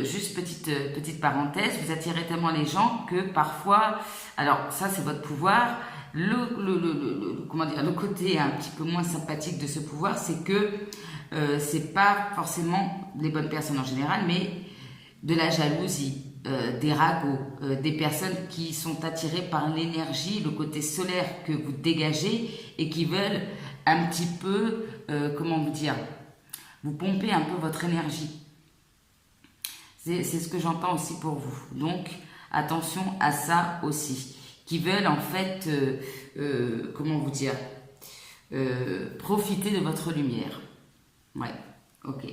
juste petite parenthèse, vous attirez tellement les gens que parfois, alors ça c'est votre pouvoir, comment dire, le côté un petit peu moins sympathique de ce pouvoir, c'est que c'est pas forcément les bonnes personnes en général, mais de la jalousie, des ragots, des personnes qui sont attirées par l'énergie, le côté solaire que vous dégagez et qui veulent un petit peu, comment vous dire, vous pomper un peu votre énergie. C'est ce que j'entends aussi pour vous. Donc, attention à ça aussi. Qui veulent en fait, comment vous dire, profiter de votre lumière. Ouais, ok.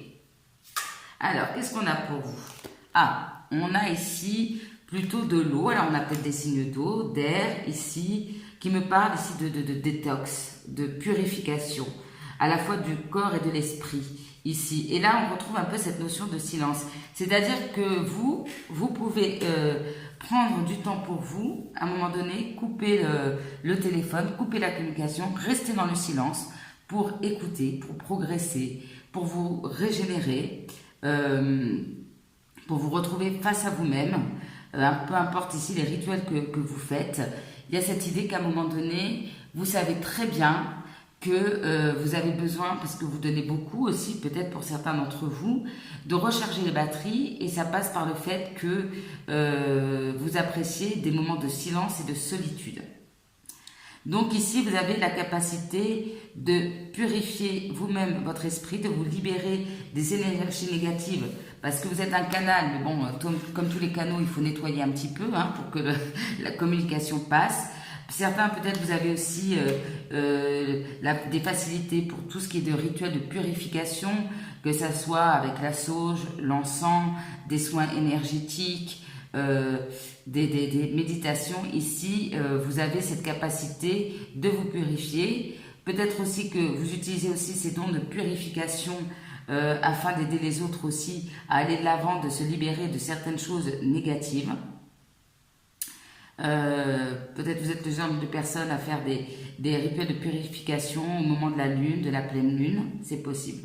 Alors, qu'est-ce qu'on a pour vous? Ah, on a ici plutôt de l'eau. Alors, on a peut-être des signes d'eau, d'air ici, qui me parlent ici de détox, de purification, à la fois du corps et de l'esprit. Ici. Et là, on retrouve un peu cette notion de silence. C'est-à-dire que vous pouvez prendre du temps pour vous, à un moment donné, couper le téléphone, couper la communication, rester dans le silence pour écouter, pour progresser, pour vous régénérer, pour vous retrouver face à vous-même, peu importe ici les rituels que vous faites. Il y a cette idée qu'à un moment donné, vous savez très bien que vous avez besoin, parce que vous donnez beaucoup aussi, peut-être pour certains d'entre vous, de recharger les batteries, et ça passe par le fait que vous appréciez des moments de silence et de solitude. Donc ici, vous avez la capacité de purifier vous-même votre esprit, de vous libérer des énergies négatives, parce que vous êtes un canal, mais bon, comme tous les canaux, il faut nettoyer un petit peu pour que la communication passe. Certains, peut-être, vous avez aussi des facilités pour tout ce qui est de rituels de purification, que ça soit avec la sauge, l'encens, des soins énergétiques, des méditations. Ici, vous avez cette capacité de vous purifier. Peut-être aussi que vous utilisez aussi ces dons de purification afin d'aider les autres aussi à aller de l'avant, de se libérer de certaines choses négatives. Peut-être vous êtes le genre de personne à faire des rituels de purification au moment de la lune, de la pleine lune, c'est possible.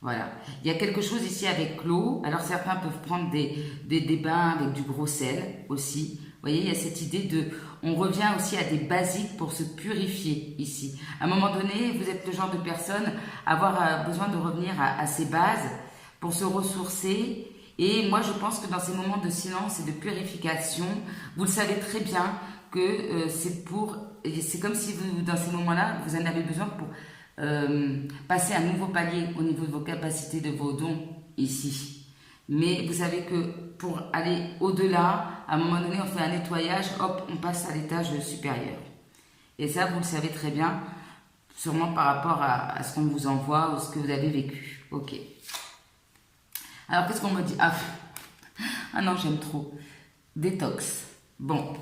Voilà. Il y a quelque chose ici avec l'eau. Alors certains peuvent prendre des bains avec du gros sel aussi. Vous voyez, il y a cette idée on revient aussi à des basiques pour se purifier ici. À un moment donné, vous êtes le genre de personne à avoir besoin de revenir à ses bases pour se ressourcer. Et moi, je pense que dans ces moments de silence et de purification, vous le savez très bien que c'est comme si vous, dans ces moments-là, vous en avez besoin pour passer un nouveau palier au niveau de vos capacités, de vos dons ici. Mais vous savez que pour aller au-delà, à un moment donné, on fait un nettoyage, hop, on passe à l'étage supérieur. Et ça, vous le savez très bien, sûrement par rapport à ce qu'on vous envoie ou ce que vous avez vécu. Ok. Alors, qu'est-ce qu'on me dit? Ah non, j'aime trop. Détox. Bon.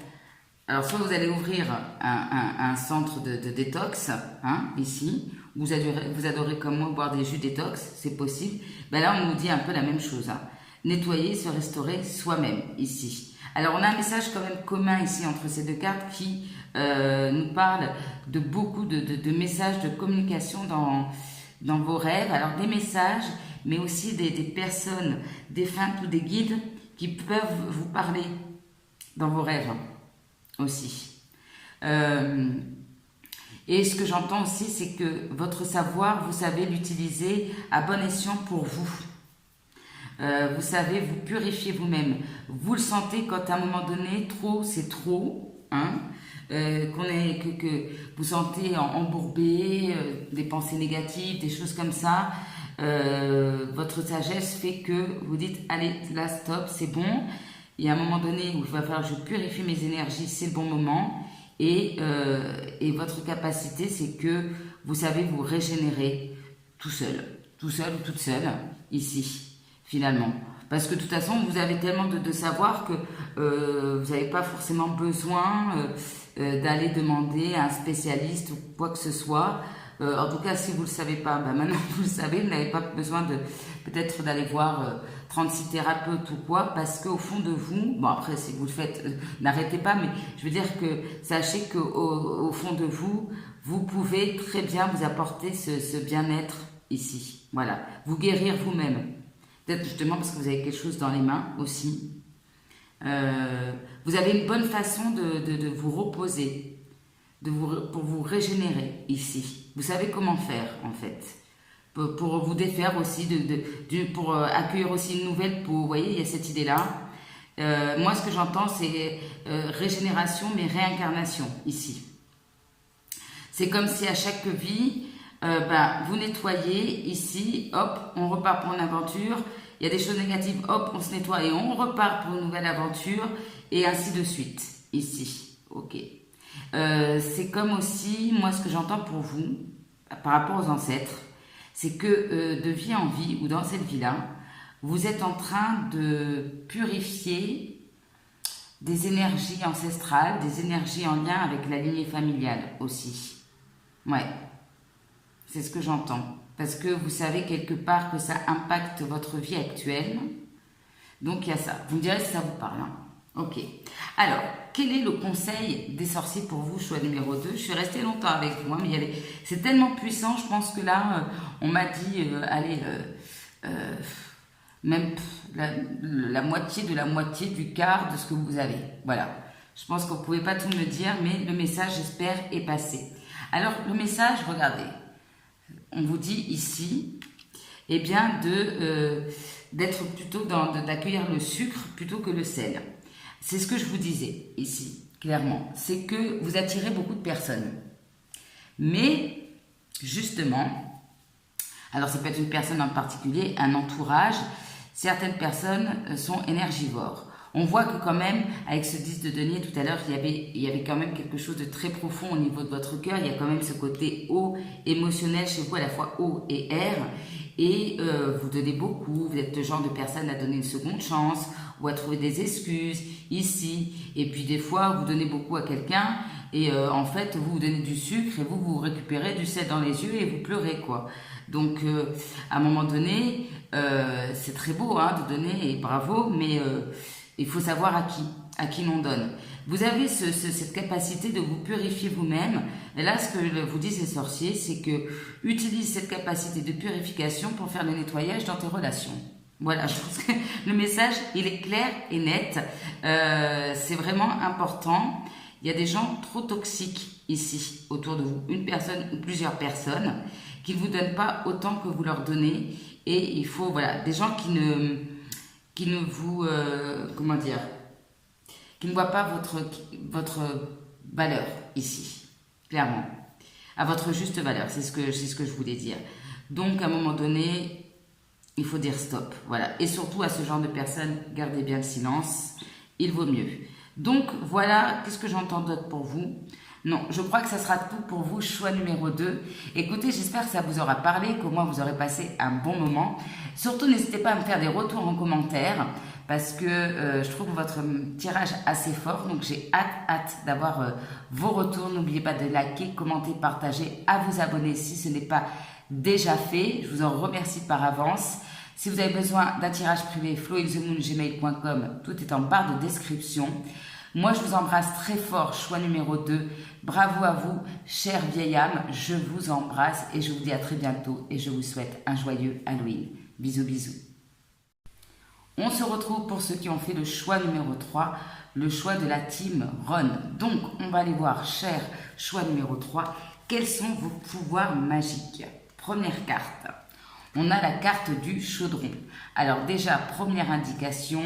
Alors, soit vous allez ouvrir un centre de détox, hein, ici. Vous adorez comme moi boire des jus détox, c'est possible. Ben là, on nous dit un peu la même chose. Hein. Nettoyer, se restaurer soi-même, ici. Alors, on a un message quand même commun ici entre ces deux cartes qui nous parle de beaucoup de messages de communication dans vos rêves. Alors, des messages, mais aussi des personnes défuntes ou des guides qui peuvent vous parler dans vos rêves aussi. Et ce que j'entends aussi, c'est que votre savoir, vous savez l'utiliser à bon escient pour vous. Vous savez vous purifier vous-même. Vous le sentez quand à un moment donné, trop, c'est trop. Hein, que vous sentez embourbé, des pensées négatives, des choses comme ça. Votre sagesse fait que vous dites, allez, là, stop, c'est bon. Et à un moment donné où il va falloir que je purifie mes énergies, c'est le bon moment. Et votre capacité, c'est que vous savez vous régénérer tout seul ou toute seule, ici, finalement. Parce que de toute façon, vous avez tellement de savoir que vous n'avez pas forcément besoin d'aller demander à un spécialiste ou quoi que ce soit. En tout cas, si vous ne le savez pas, ben maintenant vous le savez, vous n'avez pas besoin de peut-être d'aller voir 36 thérapeutes ou quoi, parce qu'au fond de vous, bon après si vous le faites, n'arrêtez pas, mais je veux dire que sachez qu'au fond de vous, vous pouvez très bien vous apporter ce bien-être ici. Voilà, vous guérir vous-même. Peut-être justement parce que vous avez quelque chose dans les mains aussi. Vous avez une bonne façon de vous reposer, pour vous régénérer ici. Vous savez comment faire en fait. Pour vous défaire aussi, pour accueillir aussi une nouvelle peau. Vous voyez, il y a cette idée-là. Moi, ce que j'entends, c'est régénération, mais réincarnation ici. C'est comme si à chaque vie, vous nettoyez ici, hop, on repart pour une aventure. Il y a des choses négatives, hop, on se nettoie et on repart pour une nouvelle aventure. Et ainsi de suite, ici. Ok. C'est comme aussi, moi, ce que j'entends pour vous, par rapport aux ancêtres, c'est que de vie en vie, ou dans cette vie-là, vous êtes en train de purifier des énergies ancestrales, des énergies en lien avec la lignée familiale aussi. Ouais, c'est ce que j'entends. Parce que vous savez quelque part que ça impacte votre vie actuelle. Donc il y a ça. Vous me direz si ça vous parle. Hein. Ok. Alors, quel est le conseil des sorciers pour vous, choix numéro 2? Je suis restée longtemps avec vous, hein, mais c'est tellement puissant, je pense que là, on m'a dit, allez, même la moitié de la moitié du quart de ce que vous avez. Voilà. Je pense qu'on ne pouvait pas tout me dire, mais le message, j'espère, est passé. Alors, le message, regardez, on vous dit ici, eh bien, d'être plutôt d'accueillir le sucre plutôt que le sel. C'est ce que je vous disais ici, clairement. C'est que vous attirez beaucoup de personnes. Mais, justement, alors ça peut être une personne en particulier, un entourage, certaines personnes sont énergivores. On voit que quand même, avec ce 10 de denier, tout à l'heure, il y avait quand même quelque chose de très profond au niveau de votre cœur. Il y a quand même ce côté eau émotionnel chez vous, à la fois eau et air. Et vous donnez beaucoup, vous êtes le genre de personne à donner une seconde chance ou à trouver des excuses ici. Et puis des fois, vous donnez beaucoup à quelqu'un et en fait, vous donnez du sucre et vous récupérez du sel dans les yeux et vous pleurez, quoi. Donc, à un moment donné, c'est très beau hein, de donner et bravo, mais il faut savoir à qui l'on donne. Vous avez cette capacité de vous purifier vous-même. Et là, ce que vous disent les sorciers, c'est que utilise cette capacité de purification pour faire le nettoyage dans tes relations. Voilà, je pense que le message, il est clair et net. C'est vraiment important. Il y a des gens trop toxiques ici, autour de vous. Une personne ou plusieurs personnes qui ne vous donnent pas autant que vous leur donnez. Et il faut, voilà, des gens qui ne vous, comment dire, qui ne voient pas votre valeur ici, clairement. à votre juste valeur. C'est ce que je voulais dire. Donc, à un moment donné, il faut dire stop. Voilà. Et surtout, à ce genre de personnes, gardez bien le silence. Il vaut mieux. Donc, voilà. Qu'est-ce que j'entends d'autre pour vous? Non, je crois que ça sera tout pour vous, choix numéro 2. Écoutez, j'espère que ça vous aura parlé, qu'au moins vous aurez passé un bon moment. Surtout, n'hésitez pas à me faire des retours en commentaire parce que je trouve votre tirage assez fort. Donc, j'ai hâte d'avoir vos retours. N'oubliez pas de liker, commenter, partager, à vous abonner si ce n'est pas déjà fait. Je vous en remercie par avance. Si vous avez besoin d'un tirage privé, flointhemoon@gmail.com, tout est en barre de description. Moi, je vous embrasse très fort, choix numéro 2. Bravo à vous, chère vieille âme. Je vous embrasse et je vous dis à très bientôt et je vous souhaite un joyeux Halloween. Bisous, bisous. On se retrouve pour ceux qui ont fait le choix numéro 3, le choix de la team Ron. Donc, on va aller voir, cher choix numéro 3, quels sont vos pouvoirs magiques. Première carte, on a la carte du chaudron. Alors déjà, première indication,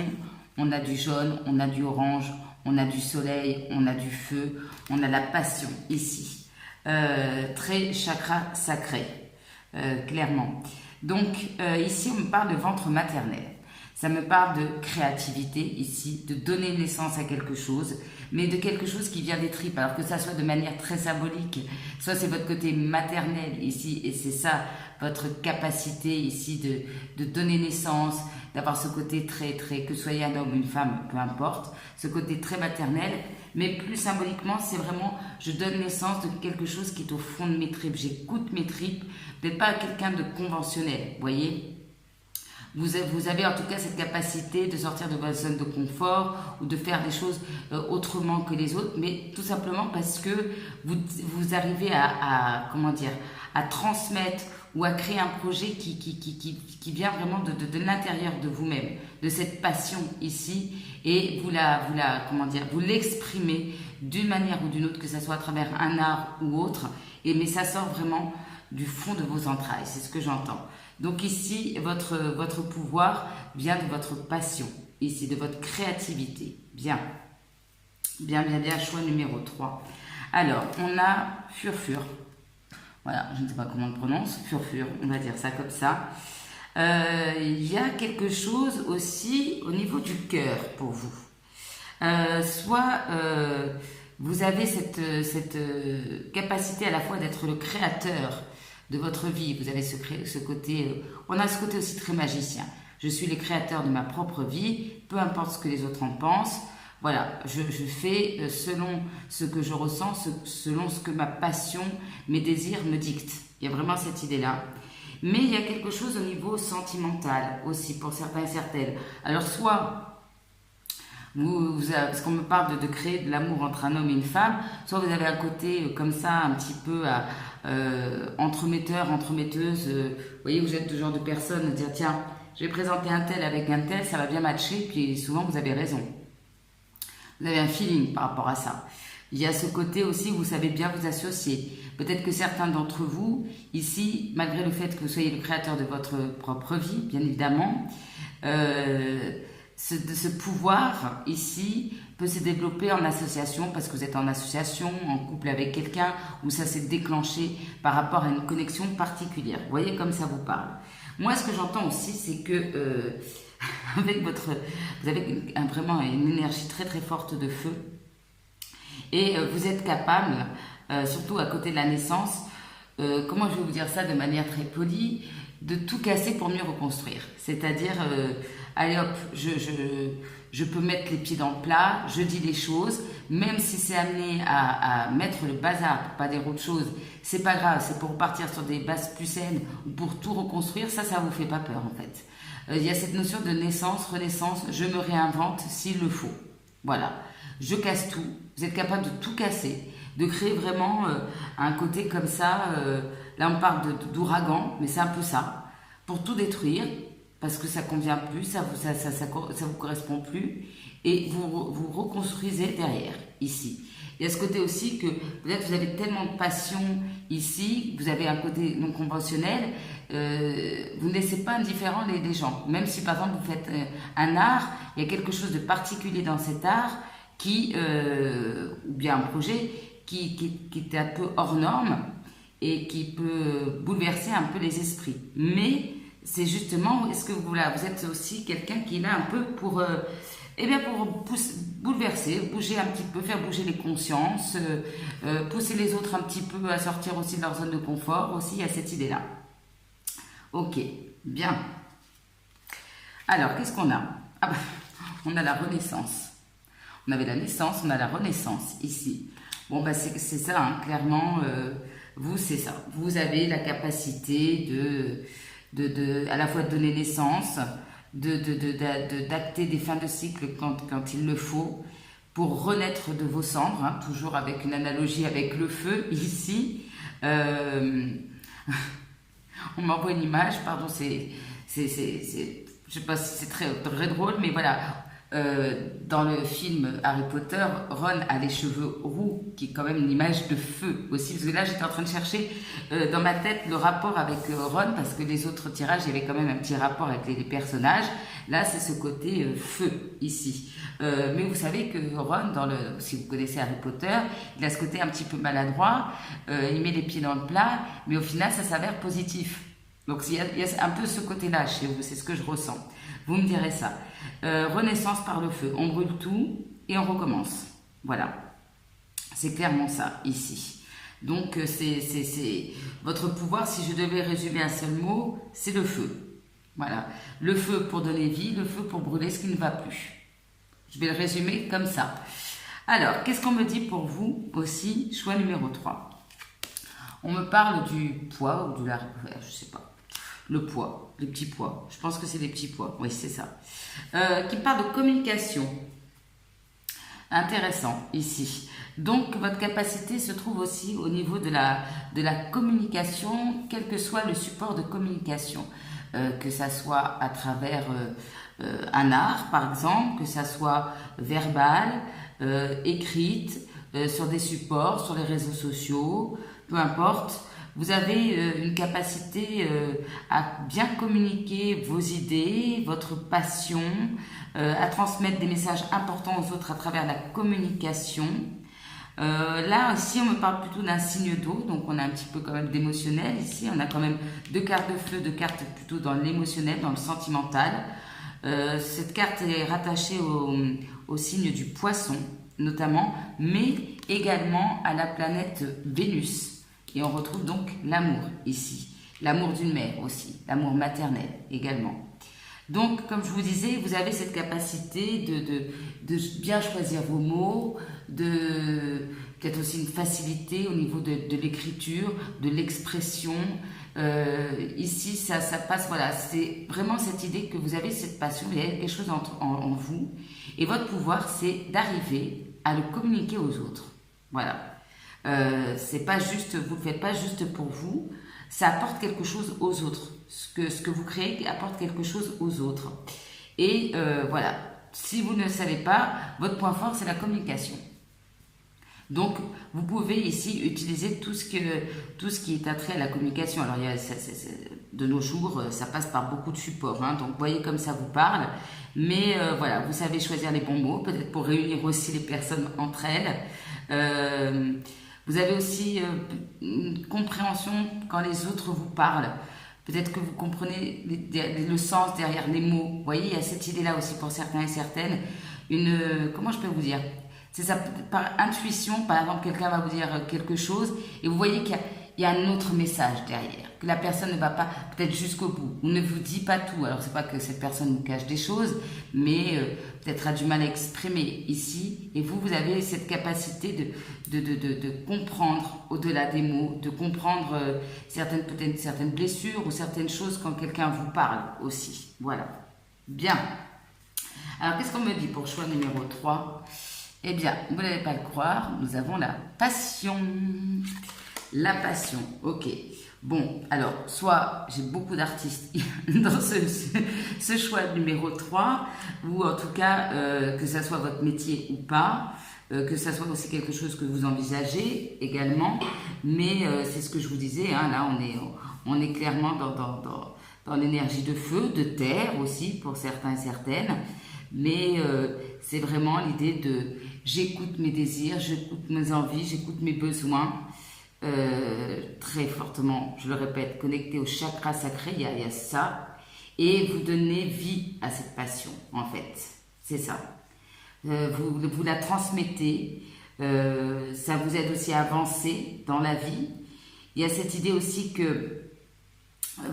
on a du jaune, on a du orange, on a du soleil, on a du feu, on a la passion ici. Très chakra sacré, clairement. Donc ici, on me parle de ventre maternel. Ça me parle de créativité ici, de donner naissance à quelque chose, mais de quelque chose qui vient des tripes. Alors que ça soit de manière très symbolique, soit c'est votre côté maternel ici, et c'est ça, votre capacité ici de donner naissance, d'avoir ce côté très, que ce soit un homme ou une femme, peu importe, ce côté très maternel, mais plus symboliquement, c'est vraiment, je donne naissance de quelque chose qui est au fond de mes tripes, j'écoute mes tripes, vous n'êtes pas quelqu'un de conventionnel, vous voyez. Vous avez en tout cas cette capacité de sortir de votre zone de confort ou de faire des choses autrement que les autres, mais tout simplement parce que vous arrivez comment dire, à transmettre ou à créer un projet qui vient vraiment de l'intérieur de vous-même, de cette passion ici, et vous l'exprimez d'une manière ou d'une autre, que ce soit à travers un art ou autre, mais ça sort vraiment du fond de vos entrailles, c'est ce que j'entends. Donc ici, votre pouvoir vient de votre passion, ici, de votre créativité. Bien, choix numéro 3. Alors, on a Furfur. Voilà, je ne sais pas comment on le prononce, Furfur, on va dire ça comme ça. Il y a quelque chose aussi au niveau du cœur pour vous. Vous avez cette capacité à la fois d'être le créateur de votre vie, vous avez ce côté, on a ce côté aussi très magicien. Je suis le créateur de ma propre vie, peu importe ce que les autres en pensent. Voilà, je fais selon ce que je ressens, selon ce que ma passion, mes désirs me dictent. Il y a vraiment cette idée-là. Mais il y a quelque chose au niveau sentimental aussi pour certains et certaines. Alors soit parce qu'on me parle de créer de l'amour entre un homme et une femme, soit vous avez un côté comme ça, un petit peu entremetteur, entremetteuse. Vous voyez, vous êtes le genre de personne à dire tiens, je vais présenter un tel avec un tel, ça va bien matcher, puis souvent vous avez raison. Vous avez un feeling par rapport à ça. Il y a ce côté aussi où vous savez bien vous associer. Peut-être que certains d'entre vous, ici, malgré le fait que vous soyez le créateur de votre propre vie, bien évidemment, ce pouvoir ici peut se développer en association parce que vous êtes en association, en couple avec quelqu'un, où ça s'est déclenché par rapport à une connexion particulière. Vous voyez comme ça vous parle. Moi, ce que j'entends aussi, c'est que vous avez vraiment une énergie très très forte de feu et vous êtes capable, surtout à côté de la naissance, comment je vais vous dire ça de manière très polie, de tout casser pour mieux reconstruire. C'est-à-dire, allez hop, je peux mettre les pieds dans le plat, je dis les choses, même si c'est amené à mettre le bazar pour pas dire autre chose, c'est pas grave, c'est pour partir sur des bases plus saines ou pour tout reconstruire, ça vous fait pas peur en fait. Il y a cette notion de naissance, renaissance, je me réinvente s'il le faut. Voilà, je casse tout, vous êtes capable de tout casser, de créer vraiment un côté comme ça, là on parle d'ouragan, mais c'est un peu ça, pour tout détruire, parce que ça convient plus, ça vous correspond plus, et vous reconstruisez derrière, ici. Il y a ce côté aussi que peut-être vous avez tellement de passion ici, vous avez un côté non conventionnel, vous ne laissez pas indifférent les gens. Même si par exemple vous faites un art, il y a quelque chose de particulier dans cet art ou bien un projet qui est un peu hors norme et qui peut bouleverser un peu les esprits. Mais c'est justement, est-ce que vous êtes aussi quelqu'un qui est là un peu pour, pour bouleverser, bouger un petit peu, faire bouger les consciences, pousser les autres un petit peu à sortir aussi de leur zone de confort, aussi il y a cette idée-là. Ok, bien. Alors, qu'est-ce qu'on a? Ah bah, on a la renaissance. On avait la naissance, on a la renaissance ici. Bon, bah c'est ça, hein, clairement, vous, c'est ça. Vous avez la capacité à la fois de donner naissance, d'acter des fins de cycle quand il le faut, pour renaître de vos cendres, hein, toujours avec une analogie avec le feu, ici. On m'envoie une image, pardon, je sais pas si c'est très drôle, mais voilà. Dans le film Harry Potter, Ron a les cheveux roux, qui est quand même une image de feu aussi, parce que là j'étais en train de chercher dans ma tête le rapport avec Ron, parce que les autres tirages, il y avait quand même un petit rapport avec les personnages. Là c'est ce côté feu ici, mais vous savez que Ron, si vous connaissez Harry Potter, il a ce côté un petit peu maladroit, il met les pieds dans le plat, mais au final ça s'avère positif. Donc il y a un peu ce côté-là chez vous, c'est ce que je ressens. Vous me direz ça. Renaissance par le feu. On brûle tout et on recommence. Voilà. C'est clairement ça, ici. Donc, c'est votre pouvoir, si je devais résumer un seul mot, c'est le feu. Voilà. Le feu pour donner vie, le feu pour brûler ce qui ne va plus. Je vais le résumer comme ça. Alors, qu'est-ce qu'on me dit pour vous aussi? Choix numéro 3. On me parle du poids ou de la... je sais pas. Le poids, les petits poids. Je pense que c'est des petits poids. Oui, c'est ça. Qui parle de communication. Intéressant, ici. Donc, votre capacité se trouve aussi au niveau de la communication, quel que soit le support de communication. Que ça soit à travers un art, par exemple, que ça soit verbal, écrite, sur des supports, sur les réseaux sociaux, peu importe. Vous avez une capacité à bien communiquer vos idées, votre passion, à transmettre des messages importants aux autres à travers la communication. Là, ici, on me parle plutôt d'un signe d'eau, donc on a un petit peu quand même d'émotionnel. Ici, on a quand même 2 cartes de feu, 2 cartes plutôt dans l'émotionnel, dans le sentimental. Cette carte est rattachée au signe du poisson, notamment, mais également à la planète Vénus. Et on retrouve donc l'amour ici, l'amour d'une mère aussi, l'amour maternel également. Donc, comme je vous disais, vous avez cette capacité de bien choisir vos mots, peut-être aussi une facilité au niveau de l'écriture, de l'expression. Ici, ça passe, voilà, c'est vraiment cette idée que vous avez cette passion, il y a quelque chose en vous. Et votre pouvoir, c'est d'arriver à le communiquer aux autres. Voilà. C'est pas juste, vous le faites pas juste pour vous, ça apporte quelque chose aux autres. Ce que vous créez apporte quelque chose aux autres. Et voilà, si vous ne le savez pas, votre point fort c'est la communication. Donc vous pouvez ici utiliser tout ce qui est attrait à la communication. Alors de nos jours, ça passe par beaucoup de supports, hein, donc voyez comme ça vous parle. Mais voilà, vous savez choisir les bons mots, peut-être pour réunir aussi les personnes entre elles. Vous avez aussi une compréhension quand les autres vous parlent. Peut-être que vous comprenez le sens derrière les mots. Vous voyez, il y a cette idée-là aussi pour certains et certaines. Comment je peux vous dire? C'est ça, par intuition, par exemple, quelqu'un va vous dire quelque chose et vous voyez qu'il y a un autre message derrière. Que la personne ne va pas peut-être jusqu'au bout. On ne vous dit pas tout. Alors, c'est pas que cette personne vous cache des choses, mais peut-être a du mal à exprimer ici. Et vous avez cette capacité de comprendre au-delà des mots, de comprendre peut-être certaines blessures ou certaines choses quand quelqu'un vous parle aussi. Voilà. Bien. Alors, qu'est-ce qu'on me dit pour choix numéro 3 ? Eh bien, vous n'allez pas le croire, nous avons la passion. La passion, ok. Bon, alors, soit j'ai beaucoup d'artistes dans ce choix numéro 3, ou en tout cas, que ça soit votre métier ou pas, que ça soit aussi quelque chose que vous envisagez également, mais c'est ce que je vous disais, hein, là on est clairement dans l'énergie de feu, de terre aussi pour certains et certaines, mais c'est vraiment l'idée de j'écoute mes désirs, j'écoute mes envies, j'écoute mes besoins, très fortement, je le répète, connecté au chakra sacré, il y a ça, et vous donnez vie à cette passion, en fait, c'est ça. Vous la transmettez, ça vous aide aussi à avancer dans la vie. Il y a cette idée aussi que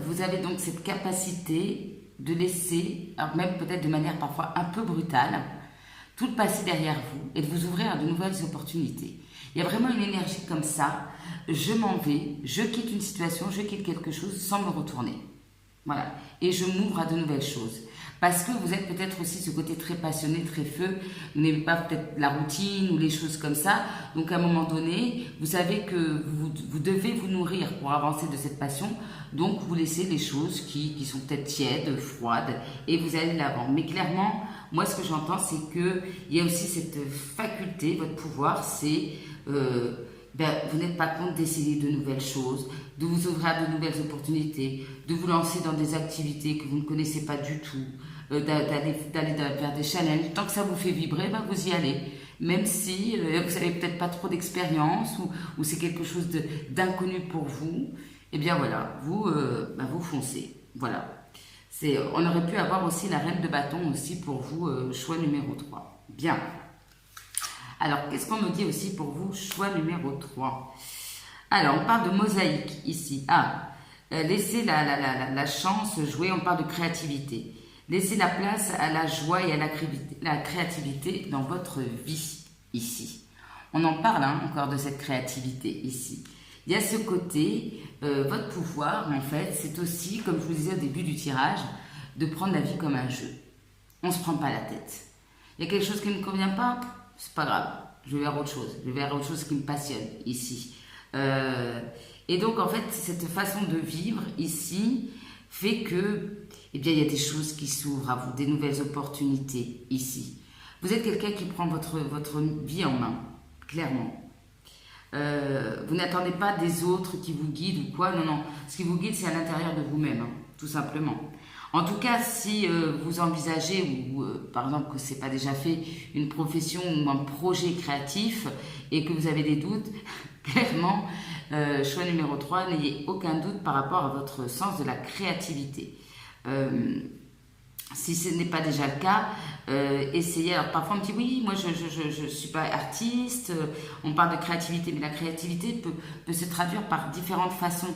vous avez donc cette capacité de laisser, alors même peut-être de manière parfois un peu brutale, tout le passé derrière vous et de vous ouvrir à de nouvelles opportunités. Il y a vraiment une énergie comme ça, je m'en vais, je quitte une situation, je quitte quelque chose sans me retourner. Voilà, et je m'ouvre à de nouvelles choses. Parce que vous êtes peut-être aussi ce côté très passionné, très feu, vous n'aimez pas peut-être la routine ou les choses comme ça. Donc à un moment donné, vous savez que vous devez vous nourrir pour avancer de cette passion. Donc vous laissez les choses qui sont peut-être tièdes, froides, et vous allez de l'avant. Mais clairement, moi ce que j'entends, c'est qu'il y a aussi cette faculté, votre pouvoir, c'est... vous n'êtes pas compte d'essayer de nouvelles choses, de vous ouvrir à de nouvelles opportunités, de vous lancer dans des activités que vous ne connaissez pas du tout, d'aller vers des challenges. Tant que ça vous fait vibrer, vous y allez. Même si vous n'avez peut-être pas trop d'expérience ou c'est quelque chose d'inconnu pour vous, eh bien voilà, vous foncez. Voilà. On aurait pu avoir aussi la reine de bâton aussi pour vous, choix numéro 3. Bien. Alors, qu'est-ce qu'on nous dit aussi pour vous, choix numéro 3? Alors, on parle de mosaïque ici. Laissez la chance jouer, on parle de créativité. Laissez la place à la joie et à la créativité dans votre vie ici. On en parle encore de cette créativité ici. Il y a ce côté, votre pouvoir en fait, c'est aussi, comme je vous disais au début du tirage, de prendre la vie comme un jeu. On ne se prend pas la tête. Il y a quelque chose qui ne me convient pas, c'est pas grave, je vais vers autre chose. Je vais vers autre chose qui me passionne ici. Et donc en fait, cette façon de vivre ici fait que, eh bien, il y a des choses qui s'ouvrent à vous, des nouvelles opportunités ici. Vous êtes quelqu'un qui prend votre vie en main, clairement. Vous n'attendez pas des autres qui vous guident ou quoi, non. Ce qui vous guide, c'est à l'intérieur de vous-même, tout simplement. En tout cas, si vous envisagez, ou par exemple que ce n'est pas déjà fait, une profession ou un projet créatif et que vous avez des doutes, clairement, choix numéro 3, n'ayez aucun doute par rapport à votre sens de la créativité. Si ce n'est pas déjà le cas, essayez. Alors parfois on me dit oui, moi je ne suis pas artiste, on parle de créativité, mais la créativité peut se traduire par différentes façons.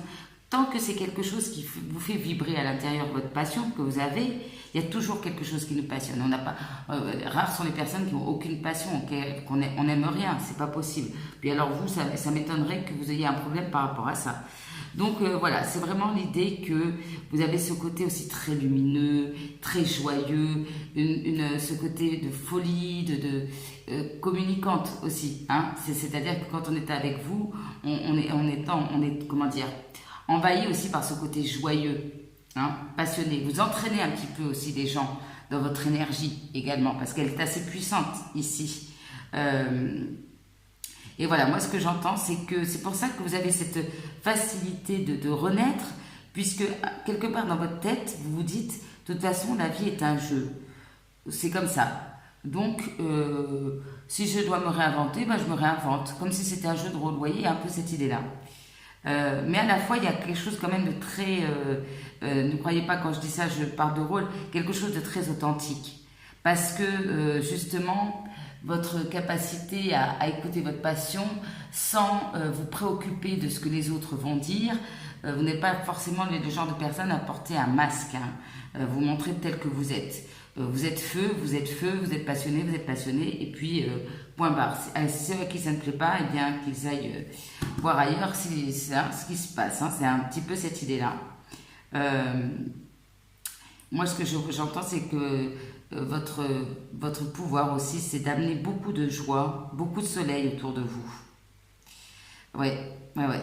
Tant que c'est quelque chose qui vous fait vibrer à l'intérieur de votre passion que vous avez, il y a toujours quelque chose qui nous passionne. On n'a pas, rares sont les personnes qui n'ont aucune passion, on n'aime rien, c'est pas possible. Puis alors vous, ça m'étonnerait que vous ayez un problème par rapport à ça. Donc voilà, c'est vraiment l'idée que vous avez ce côté aussi très lumineux, très joyeux, ce côté de folie, communicante aussi. C'est-à-dire que quand on est avec vous, on est comment dire, envahi aussi par ce côté joyeux, passionné. Vous entraînez un petit peu aussi les gens dans votre énergie également, parce qu'elle est assez puissante ici. Et voilà, moi ce que j'entends, c'est que c'est pour ça que vous avez cette facilité de renaître, puisque quelque part dans votre tête, vous vous dites, de toute façon, la vie est un jeu. C'est comme ça. Donc, si je dois me réinventer, je me réinvente, comme si c'était un jeu de rôle. Vous voyez, un peu cette idée-là. Mais à la fois, il y a quelque chose quand même de très... ne croyez pas quand je dis ça, je parle de rôle, quelque chose de très authentique. Parce que, justement, votre capacité à écouter votre passion sans vous préoccuper de ce que les autres vont dire, vous n'êtes pas forcément le genre de personne à porter un masque. Vous montrez tel que vous êtes. Vous êtes feu, vous êtes passionné, et puis point barre. Ceux à qui ça ne plaît pas, eh bien qu'ils aillent voir ailleurs ce qui se passe. C'est un petit peu cette idée-là. Moi, ce que j'entends, c'est que votre pouvoir aussi, c'est d'amener beaucoup de joie, beaucoup de soleil autour de vous. Ouais,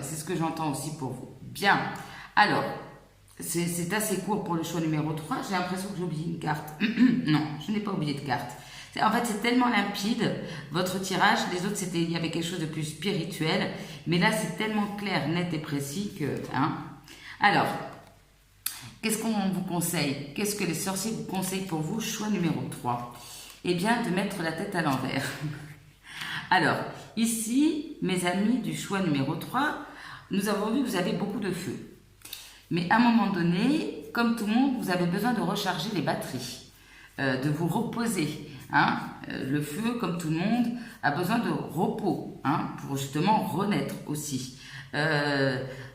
c'est ce que j'entends aussi pour vous. Bien, alors... C'est assez court pour le choix numéro 3. J'ai l'impression que j'ai oublié une carte. Non, je n'ai pas oublié de carte. En fait, c'est tellement limpide, votre tirage. Les autres, il y avait quelque chose de plus spirituel. Mais là, c'est tellement clair, net et précis que... Alors, qu'est-ce qu'on vous conseille? Qu'est-ce que les sorciers vous conseillent pour vous? Choix numéro 3. Eh bien, de mettre la tête à l'envers. Alors, ici, mes amis du choix numéro 3... nous avons vu que vous avez beaucoup de feu. Mais à un moment donné, comme tout le monde, vous avez besoin de recharger les batteries, de vous reposer. Hein. Le feu, comme tout le monde, a besoin de repos, hein, pour justement renaître aussi.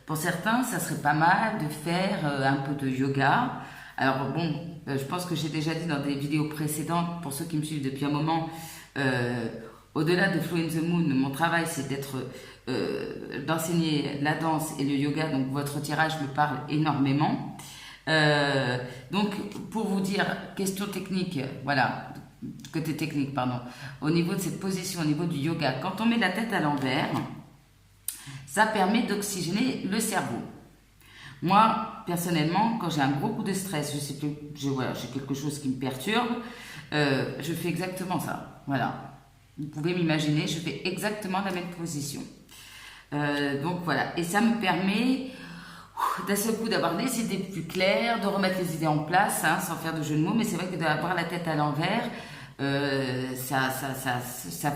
Pour certains, ça serait pas mal de faire un peu de yoga. Alors bon, je pense que j'ai déjà dit dans des vidéos précédentes, pour ceux qui me suivent depuis un moment, au-delà de Flow in the Moon, mon travail c'est d'enseigner la danse et le yoga, donc votre tirage me parle énormément. Donc pour vous dire, question technique, voilà, côté technique pardon, au niveau de cette position, au niveau du yoga, quand on met la tête à l'envers, ça permet d'oxygéner le cerveau. Moi, personnellement, quand j'ai un gros coup de stress, je sais plus, j'ai quelque chose qui me perturbe, je fais exactement ça. Voilà. Vous pouvez m'imaginer, je fais exactement la même position. Donc voilà. Et ça me permet d'un seul coup d'avoir des idées plus claires, de remettre les idées en place, hein, sans faire de jeu de mots. Mais c'est vrai que d'avoir la tête à l'envers, ça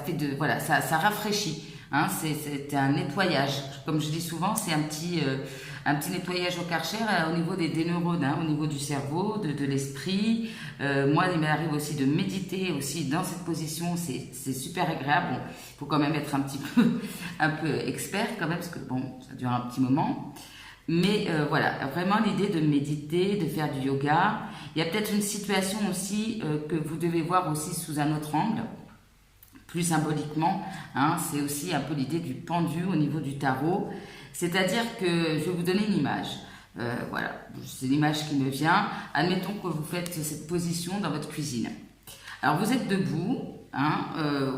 fait de, voilà, ça rafraîchit. Hein, c'est un nettoyage. Comme je dis souvent, c'est un petit nettoyage au Karcher au niveau des neurones, hein, au niveau du cerveau, de l'esprit. Moi, il m'arrive aussi de méditer aussi dans cette position. C'est super agréable. Bon, il faut quand même être un peu expert quand même, parce que bon, ça dure un petit moment. Mais voilà, vraiment l'idée de méditer, de faire du yoga. Il y a peut-être une situation aussi que vous devez voir aussi sous un autre angle. Plus symboliquement, hein, c'est aussi un peu l'idée du pendu au niveau du tarot. C'est-à-dire que je vais vous donner une image. Voilà, c'est l'image qui me vient. Admettons que vous faites cette position dans votre cuisine. Alors vous êtes debout, hein,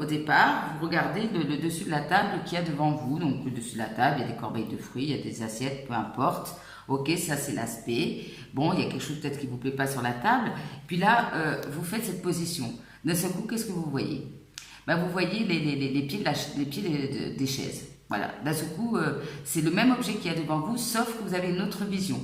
au départ, vous regardez le dessus de la table qu'il y a devant vous. Donc le dessus de la table, il y a des corbeilles de fruits, il y a des assiettes, peu importe. Ok, ça c'est l'aspect. Bon, il y a quelque chose peut-être qui ne vous plaît pas sur la table. Puis là, vous faites cette position. D'un seul coup, qu'est-ce que vous voyez? Ben, vous voyez les pieds, des chaises. Voilà. D'un seul coup, c'est le même objet qu'il y a devant vous, sauf que vous avez une autre vision.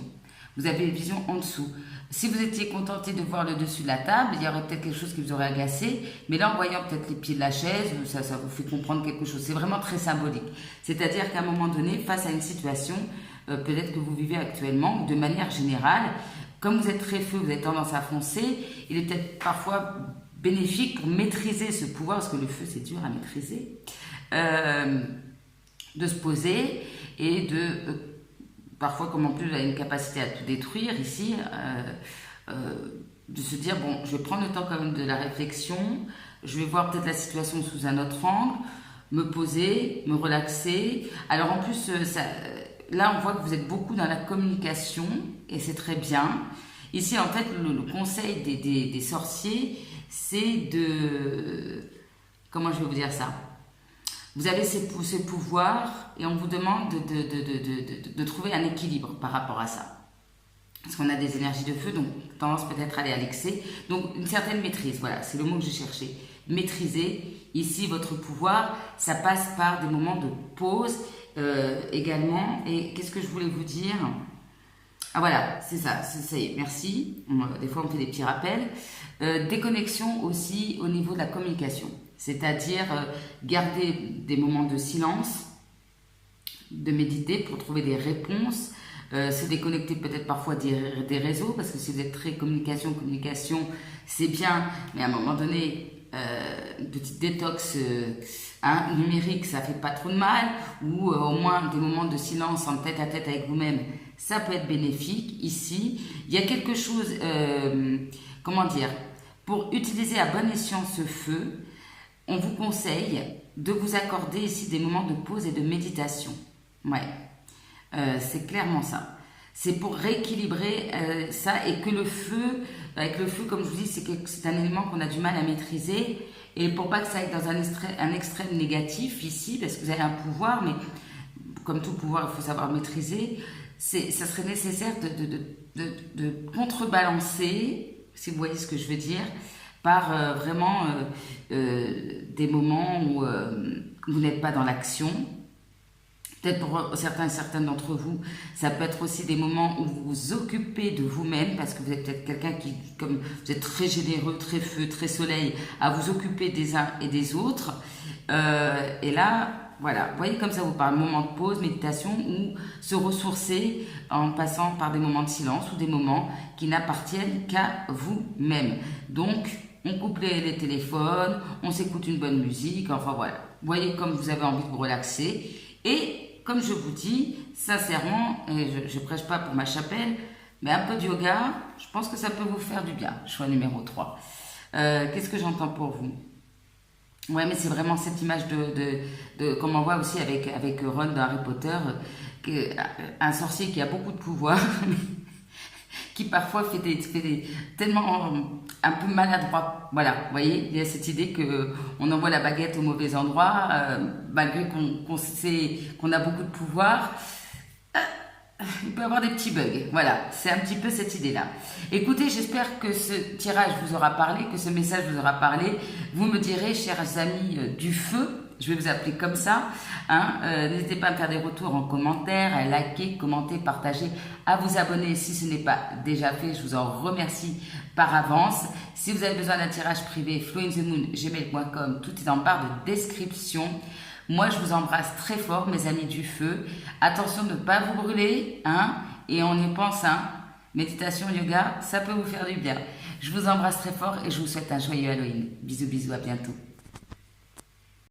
Vous avez une vision en dessous. Si vous étiez contenté de voir le dessus de la table, il y aurait peut-être quelque chose qui vous aurait agacé. Mais là, en voyant peut-être les pieds de la chaise, ça vous fait comprendre quelque chose. C'est vraiment très symbolique. C'est-à-dire qu'à un moment donné, face à une situation, peut-être que vous vivez actuellement, ou de manière générale, comme vous êtes très feu, vous avez tendance à foncer, il est peut-être parfois bénéfique pour maîtriser ce pouvoir, parce que le feu c'est dur à maîtriser, de se poser et de, parfois comme en plus vous avez une capacité à tout détruire ici, de se dire bon, je vais prendre le temps quand même de la réflexion, je vais voir peut-être la situation sous un autre angle, me poser, me relaxer. Alors en plus, là on voit que vous êtes beaucoup dans la communication et c'est très bien. Ici en fait le conseil des sorciers, c'est de... Comment je vais vous dire ça? Vous avez ces pouvoirs et on vous demande de trouver un équilibre par rapport à ça. Parce qu'on a des énergies de feu, donc tendance peut-être à aller à l'excès. Donc une certaine maîtrise, voilà, c'est le mot que j'ai cherché. Maîtriser, ici votre pouvoir, ça passe par des moments de pause également. Et qu'est-ce que je voulais vous dire? Ah voilà, c'est ça, ça y est, merci. Des fois on fait des petits rappels. Déconnexion aussi au niveau de la communication, c'est-à-dire garder des moments de silence, de méditer pour trouver des réponses, se déconnecter peut-être parfois des réseaux, parce que si vous êtes très communication, c'est bien, mais à un moment donné, une petite détox numérique, ça fait pas trop de mal, ou au moins des moments de silence en tête à tête avec vous-même, ça peut être bénéfique. Ici, il y a quelque chose, comment dire, pour utiliser à bon escient ce feu, on vous conseille de vous accorder ici des moments de pause et de méditation. Ouais, c'est clairement ça. C'est pour rééquilibrer ça, et que le feu, avec le feu, comme je vous dis, c'est un élément qu'on a du mal à maîtriser, et pour pas que ça aille dans un extrême négatif ici, parce que vous avez un pouvoir, mais comme tout pouvoir, il faut savoir maîtriser, ça serait nécessaire de contrebalancer, si vous voyez ce que je veux dire, par vraiment des moments où vous n'êtes pas dans l'action. Peut-être pour certains d'entre vous, ça peut être aussi des moments où vous vous occupez de vous-même, parce que vous êtes peut-être quelqu'un qui, comme vous êtes très généreux, très feu, très soleil, à vous occuper des uns et des autres. Et là, voilà. Vous voyez comme ça vous parle, moment de pause, méditation ou se ressourcer en passant par des moments de silence ou des moments qui n'appartiennent qu'à vous-même. Donc, on coupe les téléphones, on s'écoute une bonne musique, enfin voilà. Vous voyez comme vous avez envie de vous relaxer. Et comme je vous dis, sincèrement, et je prêche pas pour ma chapelle, mais un peu de yoga, je pense que ça peut vous faire du bien. Choix numéro 3. Qu'est-ce que j'entends pour vous? Ouais, mais c'est vraiment cette image comme on voit aussi avec Ron dans Harry Potter, un sorcier qui a beaucoup de pouvoir, qui parfois fait tellement un peu maladroit. Voilà, vous voyez, il y a cette idée que on envoie la baguette au mauvais endroit, malgré qu'on sait qu'on a beaucoup de pouvoir. Il peut y avoir des petits bugs. Voilà, c'est un petit peu cette idée-là. Écoutez, j'espère que ce tirage vous aura parlé, que ce message vous aura parlé. Vous me direz, chers amis du feu, je vais vous appeler comme ça, hein, n'hésitez pas à me faire des retours en commentaire, à liker, commenter, partager, à vous abonner si ce n'est pas déjà fait. Je vous en remercie par avance. Si vous avez besoin d'un tirage privé, flointhemoon@gmail.com, tout est en barre de description. Moi, je vous embrasse très fort, mes amis du feu. Attention de ne pas vous brûler, hein, et on y pense, hein. Méditation, yoga, ça peut vous faire du bien. Je vous embrasse très fort et je vous souhaite un joyeux Halloween. Bisous, bisous, à bientôt.